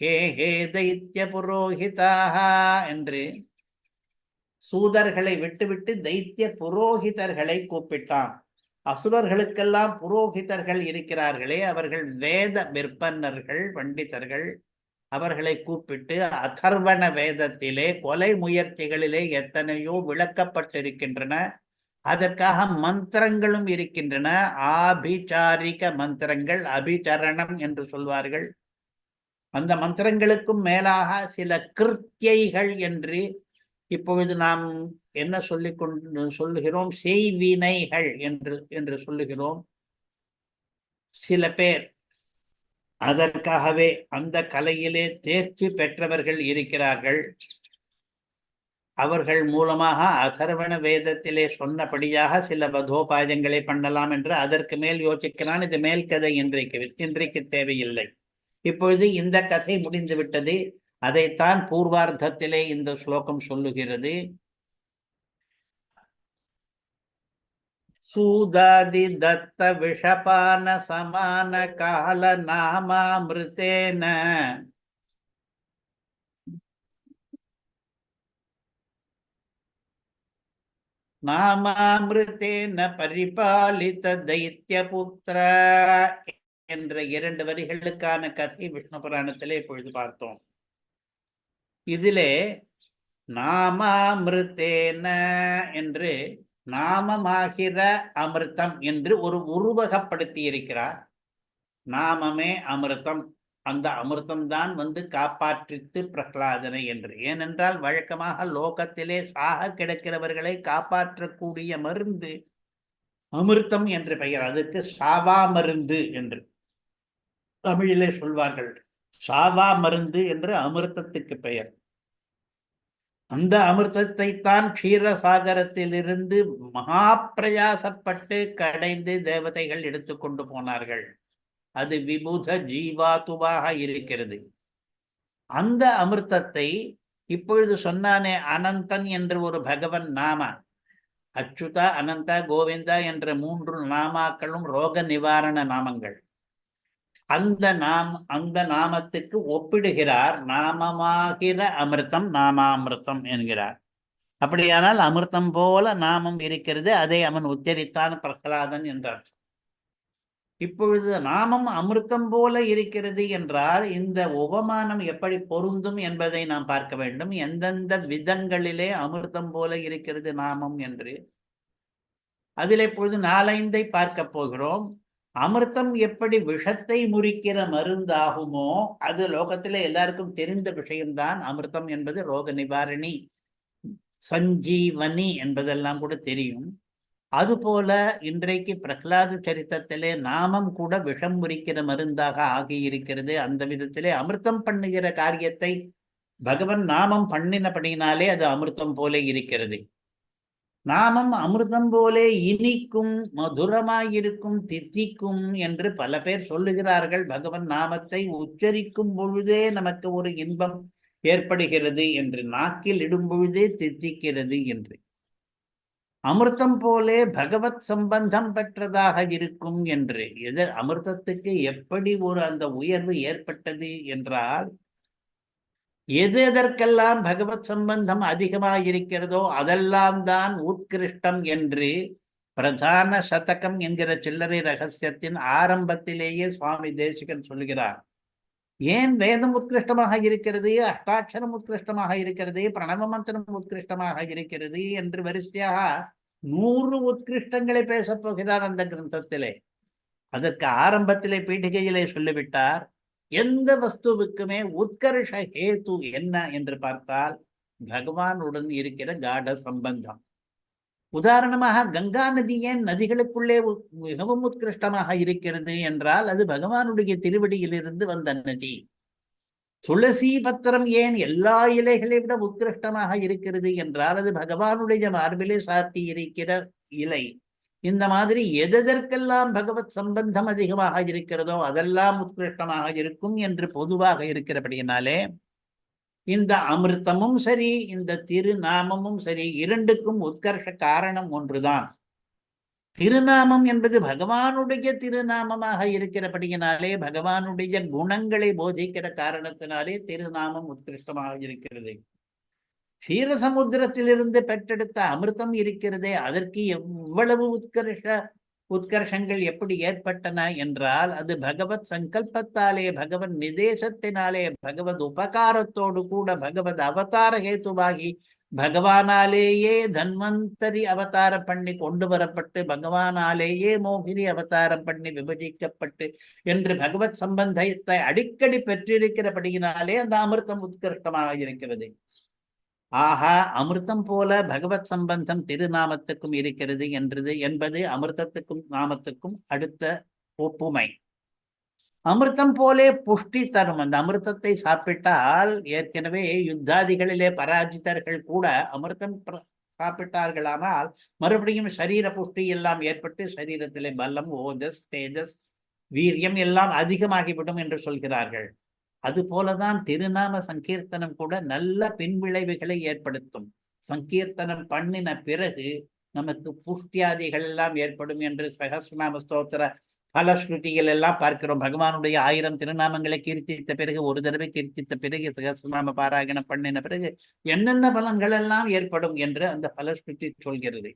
ஹே ஹே தைத்ய புரோஹிதாக என்று சூதர்களை விட்டுவிட்டு தைத்திய புரோகிதர்களை கூப்பிட்டான். அசுரர்களுக்கெல்லாம் புரோகிதர்கள் இருக்கிறார்களே, அவர்கள் வேத விற்பன்னர்கள், பண்டிதர்கள். அவர்களை கூப்பிட்டு அதர்வண வேதத்திலே கொலை முயற்சிகளிலே எத்தனையோ விளக்கப்பட்டிருக்கின்றன, அதற்காக மந்திரங்களும் இருக்கின்றன. ஆபிசாரிக மந்திரங்கள், அபிச்சரணம் என்று சொல்வார்கள். அந்த மந்திரங்களுக்கும் மேலாக சில கிருத்தியைகள் என்று இப்பொழுது நாம் என்ன சொல்லுகிறோம்? செய்வினைகள் என்று சொல்லுகிறோம். சில பேர் அதற்காகவே அந்த கலையிலே தேர்ச்சி பெற்றவர்கள் இருக்கிறார்கள். அவர்கள் மூலமாக அதர்வண வேதத்திலே சொன்னபடியாக சில பதோபாயங்களை பண்ணலாம் என்று அதற்கு மேல் யோசிக்கிறான். இது மேல் கதை, இன்றைக்கு தேவையில்லை. இப்பொழுது இந்த கதை முடிந்து விட்டது. அதைத்தான் பூர்வார்த்தத்திலே இந்த ஸ்லோகம் சொல்லுகிறது. சூதாதி தத்த விஷபான சமான கால நாமாமிருதேன நாமாமிருதேன பரிபாலித தைத்தியபுத்திர என்ற 2 வரிகளுக்கான கதை விஷ்ணு புராணத்திலே இப்பொழுது பார்த்தோம். இதிலே நாமாமிருதேன என்று நாமமாகிற அமிர்தம் என்று ஒரு உருவகப்படுத்தி இருக்கிறார். நாமமே அமிர்தம், அந்த அமிர்தம்தான் காப்பாற்றித்து பிரகலாதனை என்று. ஏனென்றால் வழக்கமாக லோகத்திலே சாக கிடக்கிறவர்களை காப்பாற்றக்கூடிய மருந்து அமிர்தம் என்று பெயர். அதுக்கு சாவா மருந்து என்று தமிழிலே சொல்வார்கள். சாவா மருந்து என்று அமிர்தத்துக்கு பெயர். அந்த அமிர்தத்தை தான் க்ஷீரசாகரத்திலிருந்து மகா பிரயாசப்பட்டு கடைந்து தேவதைகள் எடுத்துக்கொண்டு போனார்கள். அது விபுத ஜீவாத்துவாக இருக்கிறது. அந்த அமிர்தத்தை இப்பொழுது சொன்னானே அனந்தன் என்று ஒரு பகவன் நாம, அச்சுதா அனந்தா கோவிந்தா என்ற 3 நாமாக்களும் ரோக நிவாரண நாமங்கள். அந்த நாமத்துக்கு ஒப்பிடுகிறார். நாமமாகிற அமிர்தம் நாமாமிர்தம் என்கிறார். அப்படியானால் அமிர்தம் போல நாமம் இருக்கிறது, அதை அவன் உச்சரித்தான் பிரகலாதன் என்றார். இப்பொழுது நாமம் அமிர்தம் போல இருக்கிறது என்றால் இந்த உபமானம் எப்படி பொருந்தும் என்பதை நாம் பார்க்க வேண்டும். எந்தெந்த விதங்களிலே அமிர்தம் போல இருக்கிறது நாமம் என்று அதில் இப்பொழுது 4-5 பார்க்க போகிறோம். அமிர்தம் எப்படி விஷத்தை முறிக்கிற மருந்தாகுமோ, அது லோகத்திலே எல்லாருக்கும் தெரிந்த விஷயம்தான். அமிர்தம் என்பது ரோக நிவாரணி, சஞ்சீவனி என்பதெல்லாம் கூட தெரியும். அதுபோல இன்றைக்கு பிரகலாத சரித்திரத்திலே நாமம் கூட விஷம் முறிக்கிற மருந்தாக ஆகியிருக்கிறது. அந்த விதத்திலே அமிர்தம் பண்ணுகிற காரியத்தை பகவன் நாமம் பண்ணினபடினாலே அது அமிர்தம் போல இருக்கிறது. நாமம் அமிர்தம் போலே இனிக்கும், மதுரமாயிருக்கும், தித்திக்கும் என்று பல பேர் சொல்லுகிறார்கள். பகவன் நாமத்தை உச்சரிக்கும் பொழுதே நமக்கு ஒரு இன்பம் ஏற்படுகிறது என்று, நாக்கில் இடும் பொழுதே தித்திக்கிறது என்று. அமிர்தம் போலே பகவத் சம்பந்தம் பெற்றதாக இருக்கும் என்று. அமிர்தத்துக்கு எப்படி அந்த உயர்வு ஏற்பட்டது என்றால், எதற்கெல்லாம் பகவத் சம்பந்தம் அதிகமாக இருக்கிறதோ அதெல்லாம் தான் உத்கிருஷ்டம் என்று பிரதான சதகம் என்கிற சில்லறை ரகசியத்தின் ஆரம்பத்திலேயே சுவாமி தேசிகன் சொல்கிறார். ஏன் வேதம் உத்கிருஷ்டமாக இருக்கிறது, அஷ்டாட்சரம் உத்கிருஷ்டமாக இருக்கிறது, பிரணவ மந்திரம் உத்கிருஷ்டமாக இருக்கிறது என்று வரிசையாக 100 உத்கிருஷ்டங்களை பேசப் போகிறார் அந்த கிரந்தத்திலே. அதற்கு ஆரம்பத்திலே பீடிகையிலே சொல்லிவிட்டார். எந்த வஸ்துவுக்குமே உத்கர்ஷ ஹேது என்ன என்று பார்த்தால் பகவானுடன் இருக்கிற காட சம்பந்தம். உதாரணமாக கங்கா நதி ஏன் நதிகளுக்குள்ளே மிகவும் உத்கிருஷ்டமாக இருக்கிறது என்றால் அது பகவானுடைய திருவடியிலிருந்து வந்த நதி. துளசி பத்திரம் ஏன் எல்லா இலைகளை விட உத்கிருஷ்டமாக இருக்கிறது என்றால் அது பகவானுடைய மார்பிலே சாத்தி இருக்கிற இலை. இந்த மாதிரி எதற்கெல்லாம் பகவத் சம்பந்தம் அதிகமாக இருக்கிறதோ அதெல்லாம் உத்கிருஷ்டமாக இருக்கும் என்று பொதுவாக இருக்கிறபடியினாலே இந்த அமிர்தமும் சரி, இந்த திருநாமமும் சரி, இரண்டுக்கும் உத்கர்ஷ காரணம் ஒன்றுதான். திருநாமம் என்பது பகவானுடைய திருநாமமாக இருக்கிறபடியினாலே, பகவானுடைய குணங்களை போதிக்கிற காரணத்தினாலே திருநாமம் உத்கிருஷ்டமாக இருக்கிறது. க்ஷீரசமுத்திரத்திலிருந்து பெற்றெடுத்த அமிர்தம் இருக்கிறதே, அதற்கு எவ்வளவு உத்கர்ஷங்கள் எப்படி ஏற்பட்டன என்றால் அது பகவத் சங்கல்பத்தாலே, பகவத் நிதேசத்தினாலே, பகவத் உபகாரத்தோடு கூட பகவத் அவதார ஹேத்துவாகி பகவானாலேயே தன்வந்தரி அவதாரம் பண்ணி கொண்டு வரப்பட்டு, பகவானாலேயே மோகினி அவதாரம் பண்ணி விபஜிக்கப்பட்டு என்று பகவத் சம்பந்தத்தை அடிக்கடி பெற்றிருக்கிறபடியினாலே அந்த அமிர்தம் உத்கிருஷ்டமாக இருக்கிறது. ஆஹா, அமிர்தம் போல பகவத் சம்பந்தம் திருநாமத்துக்கும் இருக்கிறது என்பது அமிர்தத்துக்கும் நாமத்துக்கும் அடுத்த ஒப்புமை. அமிர்தம் போலே புஷ்டி தரும். அந்த அமிர்தத்தை சாப்பிட்டால், ஏற்கனவே யுத்தாதிகளிலே பராஜிதர்கள் கூட அமிர்தம் சாப்பிட்டார்களானால் மறுபடியும் சரீர புஷ்டி எல்லாம் ஏற்பட்டு சரீரத்திலே பலம், ஓஜஸ், தேஜஸ், வீரியம் எல்லாம் அதிகமாகிவிடும் என்று சொல்கிறார்கள். அது போலதான் திருநாம சங்கீர்த்தனம் கூட நல்ல பின்விளைவுகளை ஏற்படுத்தும். சங்கீர்த்தனம் பண்ணின பிறகு நமக்கு புஷ்டியாதிகள் எல்லாம் ஏற்படும் என்று சகஸ்ரநாம ஸ்தோத்திர பலஸ்ருதிகள் எல்லாம் பார்க்கிறோம். பகவானுடைய 1000 திருநாமங்களை கீர்த்தித்த பிறகு, ஒரு தடவை கீர்த்தித்த பிறகு, சகஸ்ரநாம பாராயணம் பண்ணின பிறகு என்னென்ன பலன்கள் எல்லாம் ஏற்படும் என்று அந்த பலஸ்ருதி சொல்கிறது.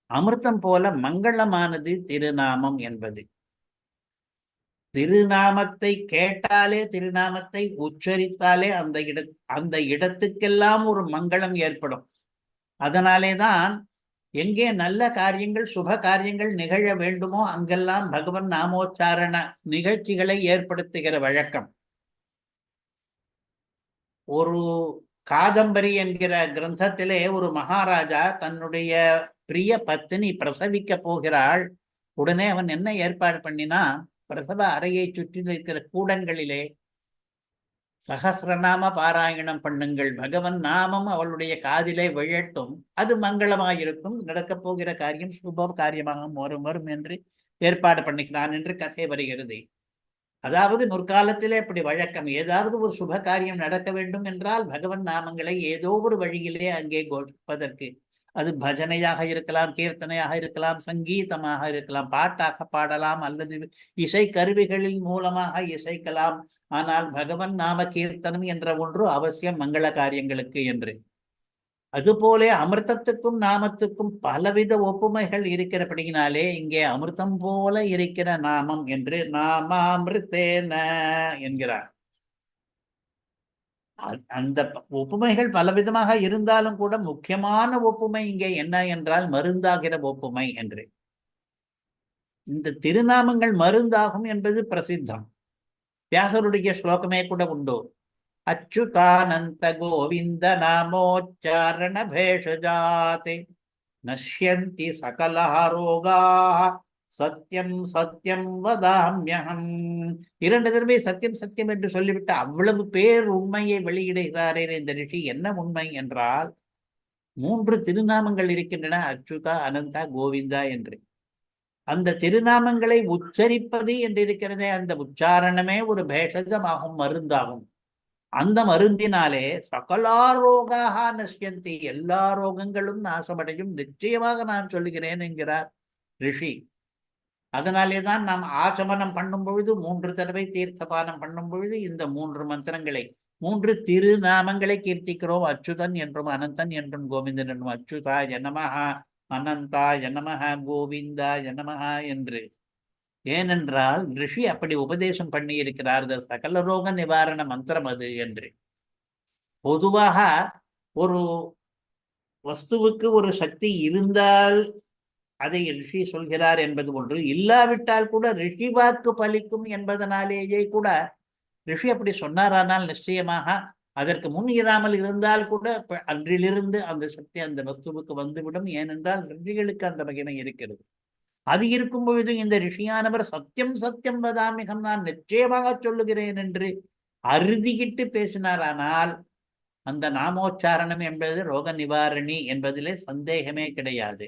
அமிர்தம் போல மங்களமானது திருநாமம் என்பது. திருநாமத்தை கேட்டாலே, திருநாமத்தை உச்சரித்தாலே அந்த இடத்துக்கெல்லாம் ஒரு மங்களம் ஏற்படும். அதனாலேதான் எங்கே நல்ல காரியங்கள், சுப காரியங்கள் நிகழ வேண்டுமோ அங்கெல்லாம் பகவன் நாமோச்சாரண நிகழ்ச்சிகளை ஏற்படுத்துகிற வழக்கம். ஒரு காதம்பரி என்கிற கிரந்தத்திலே ஒரு மகாராஜா தன்னுடைய பிரிய பத்தினி பிரசவிக்க போகிறாள். உடனே அவன் என்ன ஏற்பாடு பண்ணினா, பிரசவ அறையை சுற்றி இருக்கிற கூடங்களிலே சகசிரநாம பாராயணம் பண்ணுங்கள், பகவன் நாமம் அவளுடைய காதிலே விழட்டும், அது மங்களமாயிருக்கும், நடக்கப் போகிற காரியம் சுப காரியமாக வரும் என்று ஏற்பாடு பண்ணிக்கிறான் என்று கதை வருகிறது. அதாவது முற்காலத்திலே அப்படி வழக்கம். ஏதாவது ஒரு சுப காரியம் நடக்க வேண்டும் என்றால் பகவன் நாமங்களை ஏதோ ஒரு வழியிலே அங்கே கொடுப்பதற்கு, அது பஜனையாக இருக்கலாம், கீர்த்தனையாக இருக்கலாம், சங்கீதமாக இருக்கலாம், பாட்டாக பாடலாம், அல்லது இசை கருவிகளின் மூலமாக இசைக்கலாம். ஆனால் பகவன் நாம கீர்த்தனம் என்ற ஒன்று அவசியம் மங்கள காரியங்களுக்கு என்று. அதுபோல அமிர்தத்துக்கும் நாமத்துக்கும் பலவித ஒப்புமைகள் இருக்கிறபடியினாலே இங்கே அமிர்தம் போல இருக்கிற நாமம் என்று நாமாமிருத்தேன என்கிறார். அந்த ஒப்புமைகள் பலவிதமாக இருந்தாலும் கூட முக்கியமான ஒப்புமை இங்கே என்ன என்றால் மருந்தாகிற ஒப்புமை என்று. இந்த திருநாமங்கள் மருந்தாகும் என்பது பிரசித்தம். வியாசருடைய ஸ்லோகமே கூட உண்டு. அச்சுதானந்த கோவிந்த நாமோச்சாரண பேஷஜாதே நஷ்யந்தி சகலா ரோகாः சத்தியம் சத்தியம் வதாம்யஹம். 2 தடவை சத்தியம் சத்தியம் என்று சொல்லிவிட்டு அவ்வளவு பேர் உண்மையை வெளியிடுகிறாரே இந்த ரிஷி. என்ன உண்மை என்றால் 3 திருநாமங்கள் இருக்கின்றன, அச்சுதா, அனந்தா, கோவிந்தா என்று. அந்த திருநாமங்களை உச்சரிப்பது என்று இருக்கிறதே, அந்த உச்சாரணமே ஒரு பேஷஜமாகும், மருந்தாகும். அந்த மருந்தினாலே சகலா ரோகாக நஷ்யந்தி, எல்லா ரோகங்களும் நாசமடையும், நிச்சயமாக நான் சொல்லுகிறேன் என்கிறார் ரிஷி. அதனாலே தான் நாம் ஆச்சமனம் பண்ணும் பொழுது 3 தடவை தீர்த்தபானம் பண்ணும் பொழுது இந்த 3 மந்திரங்களை, 3 திருநாமங்களை கீர்த்திக்கிறோம். அச்சுதன் என்றும், அனந்தன் என்றும், கோவிந்தன் என்றும். அச்சுதா நமஹ, அனந்தா நமஹ, கோவிந்தா நமஹ என்று. ஏனென்றால் ரிஷி அப்படி உபதேசம் பண்ணி இருக்கிறார், சகல ரோக நிவாரண மந்திரம் அது என்று. பொதுவாக ஒரு வஸ்துவுக்கு ஒரு சக்தி இருந்தால் அதை ரிஷி சொல்கிறார் என்பது ஒன்று, இல்லாவிட்டால் கூட ரிஷி வாக்கு பலிக்கும் என்பதனாலேயே கூட ரிஷி அப்படி சொன்னாரானால் நிச்சயமாக அதற்கு முன் இராமல் இருந்தால் கூட அன்றிலிருந்து அந்த சக்தி அந்த வஸ்துவுக்கு வந்துவிடும். ஏனென்றால் ரிஷிகளுக்கு அந்த மகிமை இருக்கிறது. அது இருக்கும் பொழுது இந்த ரிஷியானவர் சத்தியம் சத்தியம் வதாமிகம், நான் நிச்சயமாக சொல்லுகிறேன் என்று அறுதிக்கிட்டு பேசினாரானால் அந்த நாமோச்சாரணம் என்பது ரோக நிவாரணி என்பதிலே சந்தேகமே கிடையாது.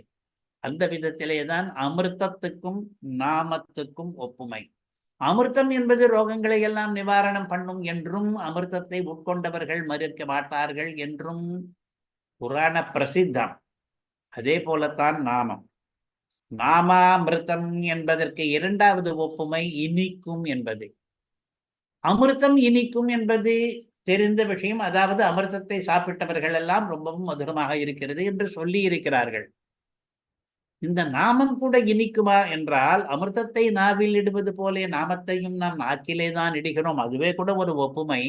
அந்த விதத்திலே தான் அமிர்தத்துக்கும் நாமத்துக்கும் ஒப்புமை. அமிர்தம் என்பது ரோகங்களை எல்லாம் நிவாரணம் பண்ணும் என்றும், அமிர்தத்தை உட்கொண்டவர்கள் மறுக்க மாட்டார்கள் என்றும் புராண பிரசித்தம். அதே போலத்தான் நாமம். நாமாமிருதம் என்பதற்கு 2வது ஒப்புமை இனிக்கும் என்பது. அமிர்தம் இனிக்கும் என்பது தெரிந்த விஷயம். அதாவது அமிர்தத்தை சாப்பிட்டவர்கள் எல்லாம் ரொம்பவும் மதுரமாக இருக்கிறது என்று சொல்லி இருக்கிறார்கள். இந்த நாமம் கூட இனிக்குமா என்றால், அமிர்தத்தை நாவில் இடுவது போலே நாமத்தையும் நாம் நாக்கிலே தான் இடுகிறோம், அதுவே கூட ஒரு ஒப்புமை.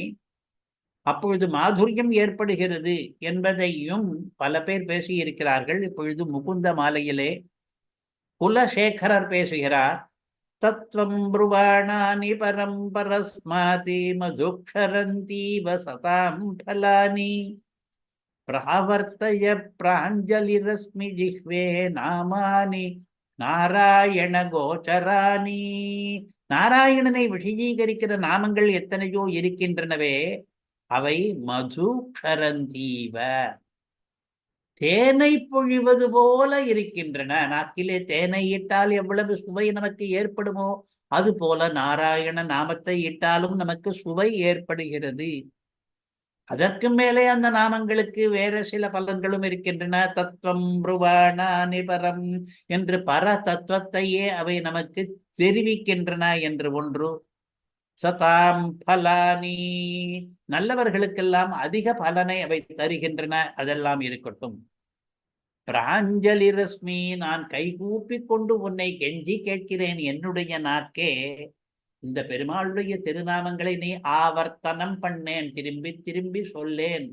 அப்பொழுது மாதுரியம் ஏற்படுகிறது என்பதையும் பல பேர் பேசி இருக்கிறார்கள். இப்பொழுது முகுந்த மாலையிலே குலசேகரர் பேசுகிறார். தத்துவம் ப்ருவாணானி பரம்பரஸ்மாதி மதுக்ஷரந்தீவ சதாம் பலானி பிராவர்த்தய பிராஞ்சலிரஸ்மி ஜிஹ்வே நாமானி நாராயண கோச்சராணி. நாராயணனை விஷயீகரிக்கிற நாமங்கள் எத்தனையோ இருக்கின்றனவே, அவை மது க்ஷரந்தீவ, தேனை பொழிவது போல இருக்கின்றன. நாக்கிலே தேனை இட்டால் எவ்வளவு சுவை நமக்கு ஏற்படுமோ அது போல நாராயண நாமத்தை இட்டாலும் நமக்கு சுவை ஏற்படுகிறது. அதற்கு மேலே அந்த நாமங்களுக்கு வேற சில பலன்களும் இருக்கின்றன. தத்துவம் பரம் என்று பர தத்துவத்தையே அவை நமக்கு தெரிவிக்கின்றன என்று ஒன்று. சதாம் பலானி, நல்லவர்களுக்கெல்லாம் அதிக பலனை அவை தருகின்றன. அதெல்லாம் இருக்கட்டும். பிராஞ்சலி ரஸ்மி, நான் கைகூப்பி கொண்டு உன்னை கெஞ்சி கேட்கிறேன், என்னுடைய நாக்கே இந்த பெருமாளுடைய திருநாமங்களை நீ ஆவர்த்தனம் பண்ணேன், திரும்பி திரும்பி சொல்லேன்.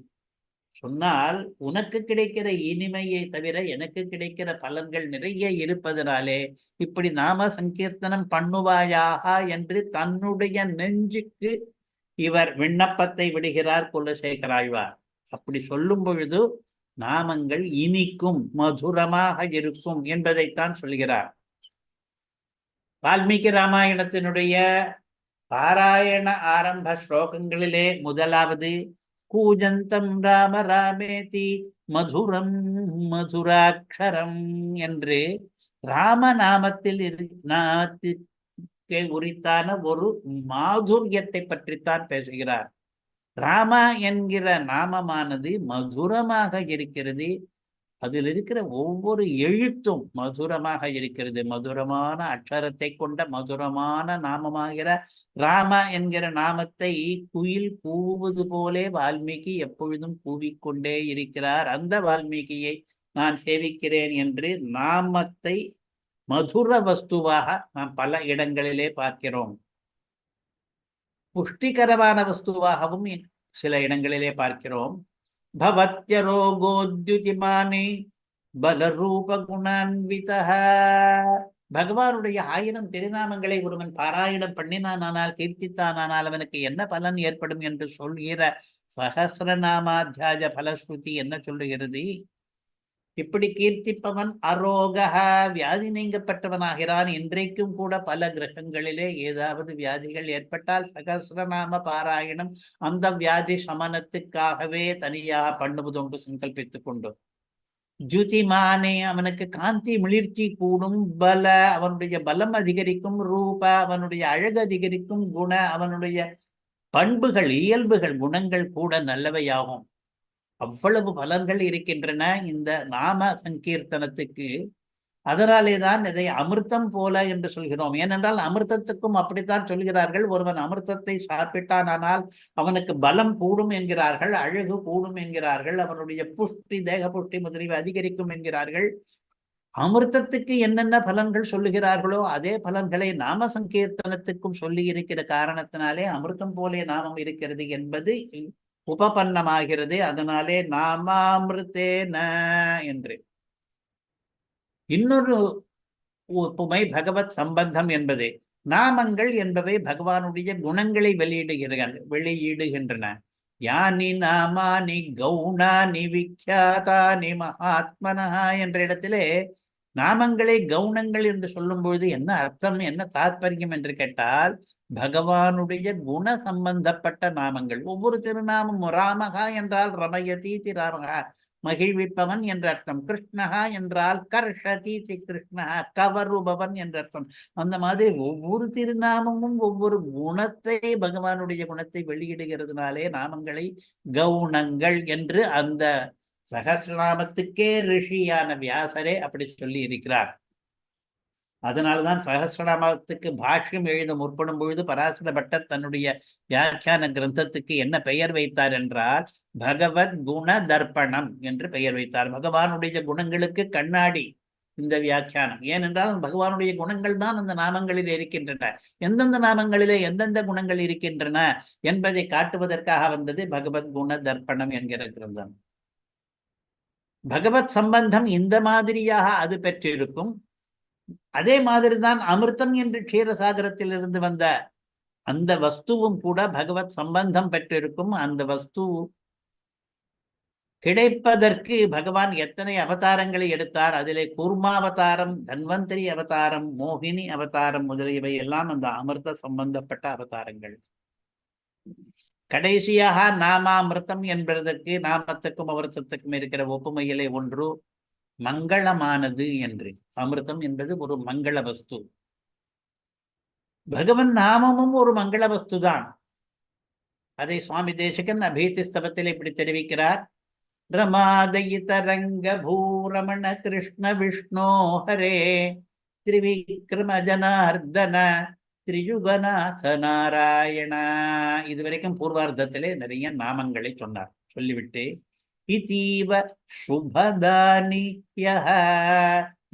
சொன்னால் உனக்கு கிடைக்கிற இனிமையை தவிர எனக்கு கிடைக்கிற பலன்கள் நிறைய இருப்பதனாலே இப்படி நாம சங்கீர்த்தனம் பண்ணுவாயாக என்று தன்னுடைய நெஞ்சுக்கு இவர் விண்ணப்பத்தை விடுகிறார் குலசேகராழ்வார். அப்படி சொல்லும் பொழுது நாமங்கள் இனிக்கும், மதுரமாக இருக்கும் என்பதைத்தான் சொல்கிறார். வால்மீகி ராமாயணத்தினுடைய பாராயண ஆரம்ப ஸ்லோகங்களிலே முதலாவது கூஜந்தம் ராம ராமேதி மதுரம் மதுராட்சரம் என்று ராமநாமத்தில் நாமத்திற்கு உரித்தான ஒரு மாதுரியத்தை பற்றித்தான் பேசுகிறார். ராமா என்கிற நாமமானது மதுரமாக இருக்கிறது. அதில் இருக்கிற ஒவ்வொரு எழுத்தும் மதுரமாக இருக்கிறது. மதுரமான அக்ஷரத்தை கொண்ட மதுரமான நாமமாகிற ராம என்கிற நாமத்தை குயில் கூவுவது போலே வால்மீகி எப்பொழுதும் கூவிக்கொண்டே இருக்கிறார். அந்த வால்மீகியை நான் சேவிக்கிறேன் என்று நாமத்தை மதுர வஸ்துவாக நாம் பல இடங்களிலே பார்க்கிறோம். புஷ்டிகரமான வஸ்துவாகவும் சில இடங்களிலே பார்க்கிறோம். பவத்யரோகோத்யுதிமானி பலரூப குணான்விதஹ, பகவானுடைய 1000 திருநாமங்களை ஒருவன் பாராயணம் பண்ணினானால், கீர்த்தித்தானால் அவனுக்கு என்ன பலன் ஏற்படும் என்று சொல்கிற சஹஸ்ரநாமாத்தியாய பலஸ்ருதி என்ன சொல்லுகிறது? இப்படி கீர்த்திப்பவன் அரோகா, வியாதி நீங்கப்பட்டவனாகிறான். இன்றைக்கும் கூட பல கிரகங்களிலே ஏதாவது வியாதிகள் ஏற்பட்டால் சகஸ்ரநாம பாராயணம் அந்த வியாதி சமனத்துக்காகவே தனியாக பண்ணுவதொன்று சங்கல்பித்துக் கொண்டு. ஜுதிமானே, அவனுக்கு காந்தி மிளிர்ச்சி கூடும். பல, அவனுடைய பலம் அதிகரிக்கும். ரூப, அவனுடைய அழகு அதிகரிக்கும். குண, அவனுடைய பண்புகள், இயல்புகள், குணங்கள் கூட நல்லவையாகும். அவ்வளவு பலன்கள் இருக்கின்றன இந்த நாம சங்கீர்த்தனத்துக்கு. அதனாலே தான் இதை அமிர்தம் போல என்று சொல்கிறோம். ஏனென்றால் அமிர்தத்துக்கும் அப்படித்தான் சொல்கிறார்கள். ஒருவன் அமிர்தத்தை சாப்பிட்டானால் அவனுக்கு பலம் கூடும் என்கிறார்கள், அழகு கூடும் என்கிறார்கள், அவனுடைய புஷ்டி, தேக புஷ்டி முதலியவை அதிகரிக்கும் என்கிறார்கள். அமிர்தத்துக்கு என்னென்ன பலன்கள் சொல்லுகிறார்களோ அதே பலன்களை நாம சங்கீர்த்தனத்துக்கும் சொல்லி இருக்கிற காரணத்தினாலே அமிர்தம் போலே நாமம் இருக்கிறது என்பது உபபன்னமாகிறது. அதனாலே நாமாமிருத்தேன என்று. இன்னொரு உப்புமை பகவத் சம்பந்தம் என்பது. நாமங்கள் என்பவை பகவானுடைய குணங்களை வெளியிடுகின்றன. யானி நாமானி கௌணானி விக்யாதானி மகாத்மனஹா என்ற இடத்திலே நாமங்களை கவுனங்கள் என்று சொல்லும் பொழுது என்ன அர்த்தம், என்ன தாற்பயம் என்று கேட்டால், பகவானுடைய குண சம்பந்தப்பட்ட நாமங்கள். ஒவ்வொரு திருநாமம், ராமகா என்றால் ரமயதீதி ராமகா, மகிழ்விப்பவன் என்ற அர்த்தம். கிருஷ்ணகா என்றால் கர்ஷதீதி கிருஷ்ணகா, கவருபவன் என்ற அர்த்தம். அந்த மாதிரி ஒவ்வொரு திருநாமமும் ஒவ்வொரு குணத்தை, பகவானுடைய குணத்தை வெளியிடுகிறதுனாலே நாமங்களை கவுனங்கள் என்று அந்த சகஸ்ரநாமத்துக்கே ரிஷியான வியாசரே அப்படி சொல்லி இருக்கிறார். அதனால்தான் சகஸ்ரநாமத்துக்கு பாஷ்யம் எழுத முற்படும் பொழுது பராசர பட்டர் தன்னுடைய வியாக்கியான கிரந்தத்துக்கு என்ன பெயர் வைத்தார் என்றால் பகவத் குண தர்ப்பணம் என்று பெயர் வைத்தார். பகவானுடைய குணங்களுக்கு கண்ணாடி இந்த வியாக்கியானம். ஏனென்றால் பகவானுடைய குணங்கள் தான் அந்த நாமங்களில் இருக்கின்றன. எந்தெந்த நாமங்களிலே எந்தெந்த குணங்கள் இருக்கின்றன என்பதை காட்டுவதற்காக வந்தது பகவத் குண தர்ப்பணம் என்கிற கிரந்தம். பகவத் சம்பந்தம் இந்த மாதிரியாக அது பெற்றிருக்கும். அதே மாதிரிதான் அமிர்தம் என்று க்ஷீரசாகரத்திலிருந்து வந்த அந்த வஸ்துவும் கூட பகவத் சம்பந்தம் பெற்றிருக்கும். அந்த வஸ்து கிடைப்பதற்கு பகவான் எத்தனை அவதாரங்களை எடுத்தார். அதிலே கூர்மாவதாரம், தன்வந்தரி அவதாரம், மோகினி அவதாரம் முதலியவை எல்லாம் அந்த அமிர்த சம்பந்தப்பட்ட அவதாரங்கள். கடைசியாக நாமாமிர்தம் என்பதற்கு நாமத்துக்கும் அமிர்தத்துக்கும் இருக்கிற ஒப்புமையிலே ஒன்று மங்களமானது என்று. அமிர்தம் என்பது ஒரு மங்கள வஸ்து. பகவன் நாமமும் ஒரு மங்கள வஸ்து தான். அதை சுவாமி தேசிகன் அபீதி ஸ்தவத்தில் இப்படி தெரிவிக்கிறார். ரமாதயித ரங்க பூரமண கிருஷ்ண விஷ்ணோ ஹரே திரிவிக்ரம ஜனார்தன திரியுகநாத நாராயணா. இதுவரைக்கும் பூர்வார்த்தத்திலே நிறைய நாமங்களை சொன்னார். சொல்லிவிட்டு இதீவ சுபதானிய,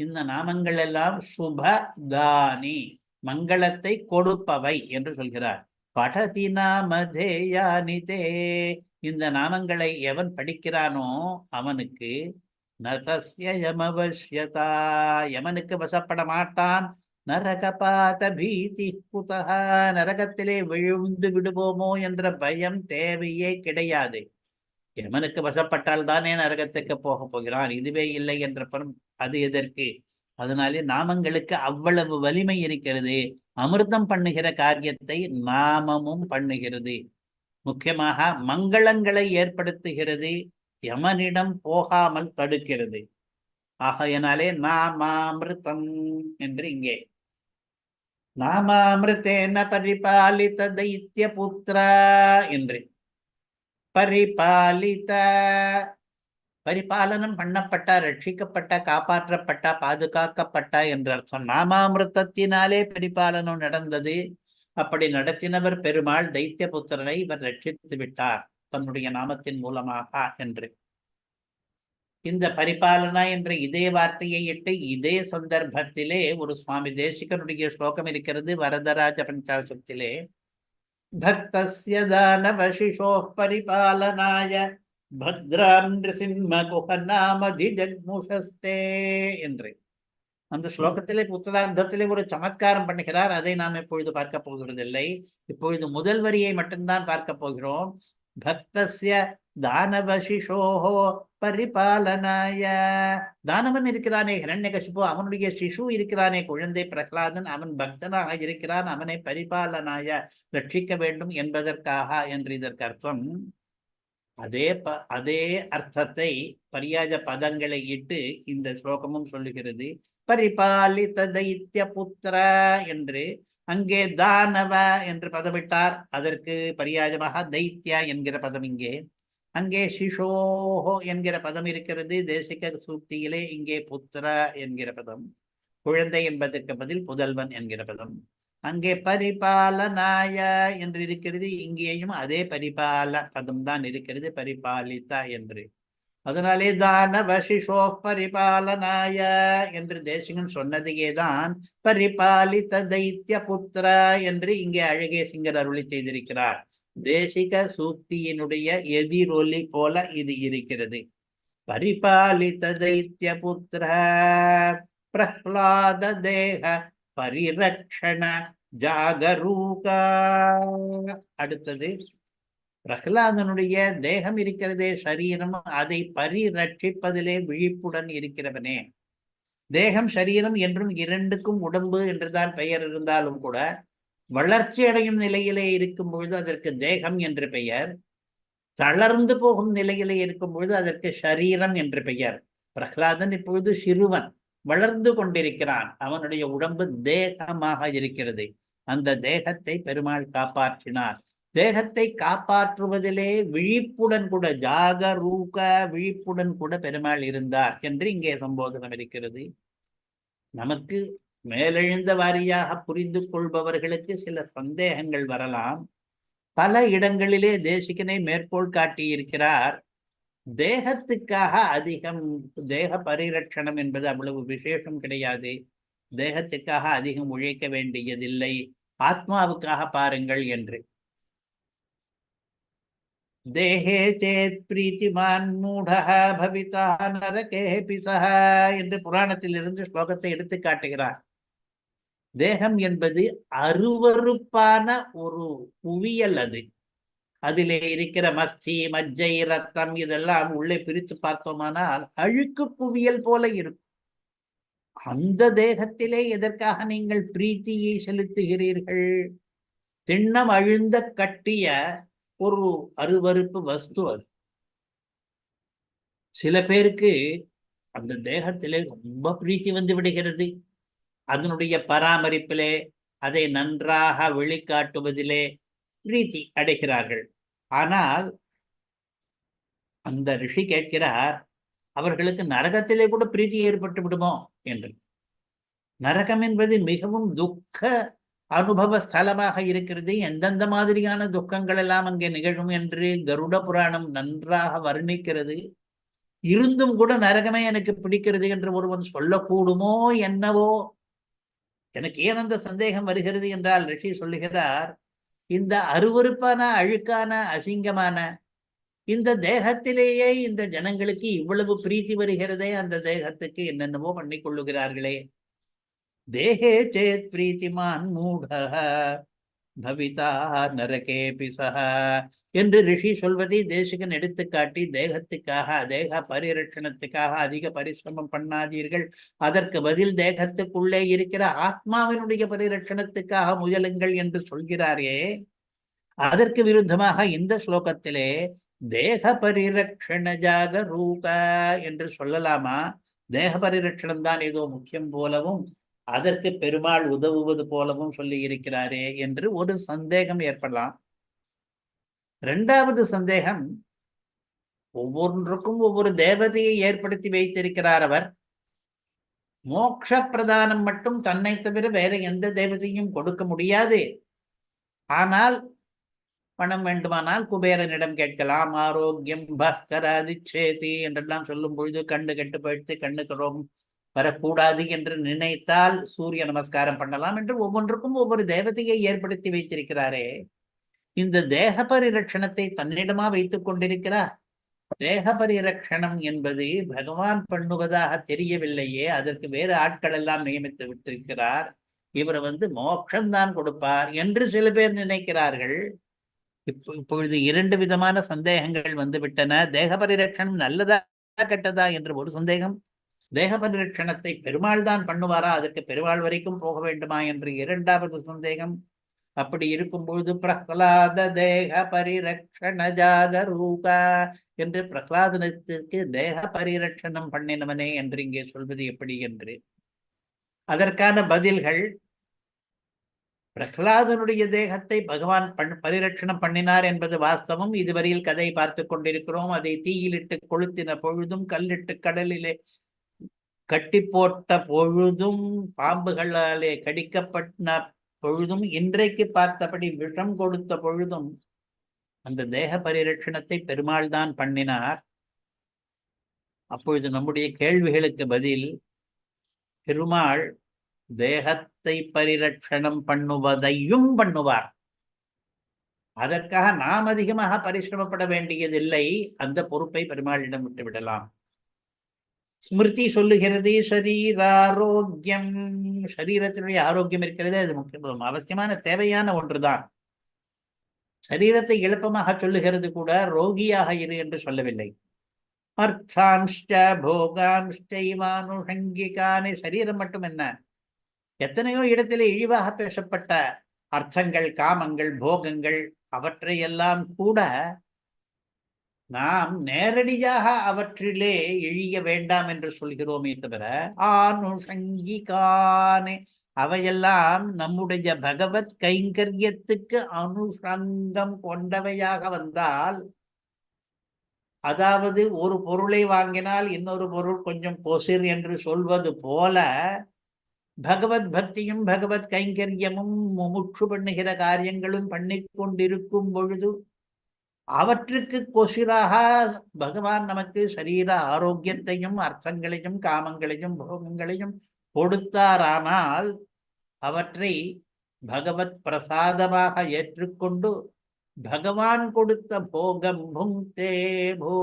இந்த நாமங்கள் எல்லாம் சுபதானி, மங்களத்தை கொடுப்பவை என்று சொல்கிறார். படதி நாமதேயானிதே, இந்த நாமங்களை எவன் படிக்கிறானோ அவனுக்கு நதஸ்ய யமவஷ்யதா, யமனுக்கு வசப்பட மாட்டான். நரகபாத பீதி குதஹ, நரகத்திலே விழுந்து விடுவோமோ என்ற பயம் தேவையே கிடையாது. யமனுக்கு வசப்பட்டால் தானே நரகத்துக்கு போக போகிறான். இதுவே இல்லை என்ற பரம் அது எதற்கு? அதனாலே நாமங்களுக்கு அவ்வளவு வலிமை இருக்கிறது. அமிர்தம் பண்ணுகிற காரியத்தை நாமமும் பண்ணுகிறது. முக்கியமாக மங்களங்களை ஏற்படுத்துகிறது, யமனிடம் போகாமல் தடுக்கிறது. ஆகையினாலே நாமாமிருதம் என்று இங்கே நாமாமிருத்தேன பரிபாலித தைத்திய புத்திரா என்று. பரிபாலித, பரிபாலனம் பண்ணப்பட்ட, ரட்சிக்கப்பட்ட, காப்பாற்றப்பட்ட, பாதுகாக்கப்பட்ட என்று அர்த்தம். நாமாமிருத்தத்தினாலே பரிபாலனம் நடந்தது. அப்படி நடத்தினவர் பெருமாள். தைத்திய புத்திரனை இவர் ரட்சித்து விட்டார் தன்னுடைய நாமத்தின் மூலமாக என்று. இந்த பரிபாலனா என்ற இதே வார்த்தையை இட்டு இதே சந்தர்ப்பத்திலே ஒரு சுவாமி தேசிகனுடைய ஸ்லோகம் இருக்கிறது வரதராஜ பஞ்சாசத்திலே. பக்தஸ்ய தானவசிஷோ பரிபாலனாய பத்ரான் நிருசிம்ம குஹநாமதி ஜக்முஷஸ்தே என்று. அந்த ஸ்லோகத்திலே உத்தரார்த்தத்திலே ஒரு சமத்காரம் பண்ணுகிறார். அதை நாம் இப்பொழுது பார்க்க போகிறதில்லை. இப்பொழுது முதல் வரியை மட்டும்தான் பார்க்க போகிறோம். பக்தஸ்ய தானவசிஷோஹோ பரிபாலனாய, தானவன் இருக்கிறானே ஹிரண்யகசிபு, அவனுடைய சிசு இருக்கிறானே குழந்தை பிரகலாதன், அவன் பக்தனாக இருக்கிறான். அவனை பரிபாலனாய ரட்சிக்க வேண்டும் என்பதற்காக என்று இதற்கு அர்த்தம். அதே அர்த்தத்தை பரியாஜ பதங்களை இட்டு இந்த ஸ்லோகமும் சொல்லுகிறது. பரிபாலித தைத்திய புத்திர என்று. அங்கே தானவ என்று பதமிட்டார். அதற்கு பரியாஜமாக தைத்தியா என்கிற பதம் இங்கே. அங்கே சிஷோஹோ என்கிற பதம் இருக்கிறது தேசிக சூக்தியிலே. இங்கே புத்திர என்கிற பதம், குழந்தை என்பதற்கு பதில் புதல்வன் என்கிற பதம். அங்கே பரிபாலனாய என்று இருக்கிறது. இங்கேயும் அதே பரிபால பதம் தான் இருக்கிறது, பரிபாலிதா என்று. அதனாலே தானவசிஷோ பரிபாலனாய என்று தேசிகன் சொன்னதையே தான் பரிபாலித தைத்திய புத்திர என்று இங்கே அழகே சிங்கர் அருளி செய்திருக்கிறார். தேசிக சூக்தியினுடைய எதிரொலி போல இது இருக்கிறது. பரிபாலித தைத்திய புத்திர பிரஹ்லாத தேக பரிரக்ஷண ஜாகரூக. அடுத்தது பிரகலாதனுடைய தேகம் இருக்கிறதே, சரீரம், அதை பரிரட்சிப்பதிலே விழிப்புடன் இருக்கிறவனே. தேகம் சரீரம் என்றும் இரண்டுக்கும் உடம்பு என்றுதான் பெயர் இருந்தாலும் கூட வளர்ச்சி அடையும் நிலையிலே இருக்கும் பொழுது அதற்கு தேகம் என்று பெயர், தளர்ந்து போகும் நிலையிலே இருக்கும் பொழுது அதற்கு சரீரம் என்று பெயர். பிரகலாதன் இப்பொழுது சிறுவன், வளர்ந்து கொண்டிருக்கிறான். அவனுடைய உடம்பு தேகமாக இருக்கிறது. அந்த தேகத்தை பெருமாள் காப்பாற்றினார். தேகத்தை காப்பாற்றுவதிலே விழிப்புடன் கூட, ஜாகரூக விழிப்புடன் கூட பெருமாள் இருந்தார் என்று இங்கே சம்போதனம் இருக்கிறது. நமக்கு மேலெழுந்த வாரியாக புரிந்து கொள்பவர்களுக்கு சில சந்தேகங்கள் வரலாம். பல இடங்களிலே தேசிகனை மேற்கோள் காட்டியிருக்கிறார். தேகத்துக்காக அதிகம் தேக பரிரட்சணம் என்பது அவ்வளவு விசேஷம் கிடையாது. தேகத்துக்காக அதிகம் உழைக்க வேண்டியதில்லை, ஆத்மாவுக்காக பாருங்கள் என்று. தேகே சேத் பிரீத்திமான் மூடஹ பவிதா நரகே பிசஹ என்று புராணத்திலிருந்து ஸ்லோகத்தை எடுத்து காட்டுகிறார். தேகம் என்பது அருவருப்பான ஒரு குவியல். அது அதிலே இருக்கிற மஸ்தி, மஜ்ஜை, ரத்தம் இதெல்லாம் உள்ளே பிரித்து பார்த்தோமானால் அழுக்கு குவியல் போல இருக்கும். அந்த தேகத்திலே எதற்காக நீங்கள் பிரீத்தியை செலுத்துகிறீர்கள்? திண்ணம் அழுந்த கட்டிய ஒரு அருவருப்பு வஸ்து அது. சில பேருக்கு அந்த தேகத்திலே ரொம்ப பிரீத்தி வந்து விடுகிறது. அதனுடைய பராமரிப்பிலே, அதை நன்றாக வெளிக்காட்டுவதிலே பிரீத்தி அடைகிறார்கள். ஆனால் அந்த ரிஷி கேட்கிறார், அவர்களுக்கு நரகத்திலே கூட பிரீத்தி ஏற்பட்டு விடுமோ என்று. நரகம் என்பது மிகவும் துக்க அனுபவ ஸ்தலமாக இருக்கிறது. எந்தெந்த மாதிரியான துக்கங்கள் எல்லாம் அங்கே நிகழும் என்று கருட புராணம் நன்றாக வர்ணிக்கிறது. இருந்தும் கூட நரகமே எனக்கு பிடிக்கிறது என்று ஒருவன் சொல்லக்கூடுமோ என்னவோ. எனக்கு ஏன் அந்த சந்தேகம் வருகிறது என்றால், ரிஷி சொல்லுகிறார், இந்த அருவருப்பான, அழுக்கான, அசிங்கமான இந்த தேகத்திலேயே இந்த ஜனங்களுக்கு இவ்வளவு பிரீத்தி வருகிறதே, அந்த தேகத்துக்கு என்னென்னவோ பண்ணிக் கொள்ளுகிறார்களே. தேகே சேத் பிரீத்திமான் மூட பவிதா நரகே பிசஹ என்று ரிஷி சொல்வதை தேசிகன் எடுத்துக்காட்டி, தேகத்துக்காக, தேக பரிரட்சணத்துக்காக அதிக பரிசிரமம் பண்ணாதீர்கள், அதற்கு பதில் தேகத்துக்குள்ளே இருக்கிற ஆத்மாவினுடைய பரிரட்சணத்துக்காக முயலுங்கள் என்று சொல்கிறாரே. அதற்கு விருத்தமாக இந்த ஸ்லோகத்திலே தேக பரிரட்சண ஜாகரூக என்று சொல்லலாமா? தேக பரிரட்சணம் தான் ஏதோ முக்கியம் போலவும் அதற்கு பெருமாள் உதவுவது போலவும் சொல்லி இருக்கிறாரே என்று ஒரு சந்தேகம் ஏற்படலாம். இரண்டாவது சந்தேகம், ஒவ்வொன்றுக்கும் ஒவ்வொரு தேவதையை ஏற்படுத்தி வைத்திருக்கிறார் அவர். மோட்ச பிரதானம் மட்டும் தன்னை தவிர வேற எந்த தேவதையும் கொடுக்க முடியாது. ஆனால் பணம் வேண்டுமானால் குபேரனிடம் கேட்கலாம். ஆரோக்கியம் பாஸ்கராதிச்சேதி என்றெல்லாம் சொல்லும் பொழுது கண்ணு கெட்டு போயிட்டு கண்ணு துரோகம் வரக்கூடாது என்று நினைத்தால் சூரிய நமஸ்காரம் பண்ணலாம் என்று ஒவ்வொன்றுக்கும் ஒவ்வொரு தேவதையை ஏற்படுத்தி வைத்திருக்கிறாரே. இந்த தேக பரிரட்சணத்தை தன்னிடமா வைத்துக் கொண்டிருக்கிறார். தேக பரிரட்சணம் என்பது பகவான் பண்ணுவதாக தெரியவில்லையே, அதற்கு வேறு ஆட்கள் எல்லாம் நியமித்து விட்டிருக்கிறார். இவர் மோட்சம்தான் கொடுப்பார் என்று சில பேர் நினைக்கிறார்கள். இப்பொழுது இரண்டு விதமான சந்தேகங்கள் வந்துவிட்டன. தேக பரிரட்சணம் நல்லதா கெட்டதா என்று ஒரு சந்தேகம், தேக பரிரட்சணத்தை பெருமாள் தான் பண்ணுவாரா, அதற்கு பெருமாள் வரைக்கும் போக வேண்டுமா என்று இரண்டாவது சந்தேகம். அப்படி இருக்கும் பொழுது பிரகலாத தேக பரிரட்சண ஜாகரூக என்று பிரகலாதனத்திற்கு தேக பரிரட்சணம் பண்ணினவனே என்று இங்கே சொல்வது எப்படி என்று அதற்கான பதில்கள், பிரகலாதனுடைய தேகத்தை பகவான் பரிரட்சணம் பண்ணினார் என்பது வாஸ்தவம். இதுவரையில் கதை பார்த்து கொண்டிருக்கிறோம். அதை தீயிலிட்டு கொளுத்தின பொழுதும், கல்லிட்டு கடலிலே கட்டி போட்ட பொழுதும், பாம்புகளாலே கடிக்கப்பட்ட பொழுதும், இன்றைக்கு பார்த்தபடி விஷம் கொடுத்த பொழுதும் அந்த தேக பரிரட்சணத்தை பெருமாள் தான் பண்ணினார். அப்பொழுது நம்முடைய கேள்விகளுக்கு பதில், பெருமாள் தேகத்தை பரிரட்சணம் பண்ணுவதையும் பண்ணுவார். அதற்காக நாம் அதிகமாக பரிசிரமப்பட வேண்டியதில்லை. அந்த பொறுப்பை பெருமாளிடம் விட்டு விடலாம். ஸ்மிருதி சொல்லுகிறது சரீராரோக்கியம், சரீரத்தினுடைய ஆரோக்கியம் இருக்கிறது, அது முக்கியம் அவசியமான தேவையான ஒன்றுதான். சரீரத்தை எளுப்பமாக சொல்லுகிறது கூட, ரோகியாக இரு என்று சொல்லவில்லை. அர்த்தாம்ஷ்ட போகாம்ஷ்டைவானுஷங்கிகானே, சரீரம் மட்டும் என்ன, எத்தனையோ இடத்திலே இழிவாக பேசப்பட்ட அர்த்தங்கள், காமங்கள், போகங்கள், அவற்றையெல்லாம் கூட நாம் நேரடியாக அவற்றிலே இழிய வேண்டாம் என்று சொல்கிறோமே தவிர, ஆனுஷங்கிகானே, அவையெல்லாம் நம்முடைய பகவத் கைங்கரியத்துக்கு அனுஷங்கம் கொண்டவையாக வந்தால், அதாவது ஒரு பொருளை வாங்கினால் இன்னொரு பொருள் கொஞ்சம் பொசிர் என்று சொல்வது போல, பகவத் பக்தியும் பகவத் கைங்கரியமும் முமுட்சு பண்ணுகிற காரியங்களும் பண்ணி கொண்டிருக்கும் பொழுது அவற்றுக்கு கொசிராக பகவான் நமக்கு சரீர ஆரோக்கியத்தையும் அர்த்தங்களையும் காமங்களையும் போகங்களையும் கொடுத்தாரானால் அவற்றை பகவத் பிரசாதமாக ஏற்றுக்கொண்டு, பகவான் கொடுத்த போகம் புங்தே போ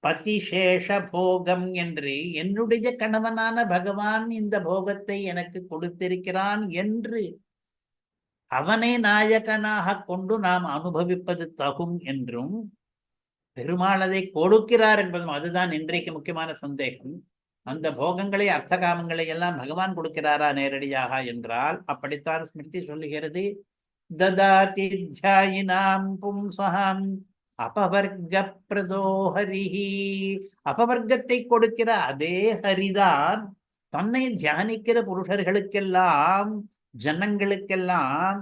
பதிசேஷ போகம் என்று, என்னுடைய கணவனான பகவான் இந்த போகத்தை எனக்கு கொடுத்திருக்கிறான் என்று அவனை நாயகனாக கொண்டு நாம் அனுபவிப்பது தகும் என்றும், பெருமாள் அதை கொடுக்கிறார் என்பதும், அதுதான் இன்றைக்கு முக்கியமான சந்தேகம். அந்த போகங்களை, அர்த்த காமங்களை எல்லாம் பகவான் கொடுக்கிறாரா நேரடியாக என்றால், அப்படித்தான் ஸ்மிருதி சொல்லுகிறது. ததாதி தியாயினாம் பும்சஹாம் அபவர்க்க பிரதோ ஹரிஹி. அபவர்க்கத்தை கொடுக்கிற அதே ஹரிதான் தன்னை தியானிக்கிற புருஷர்களுக்கெல்லாம், ஜனங்களுக்கெல்லாம்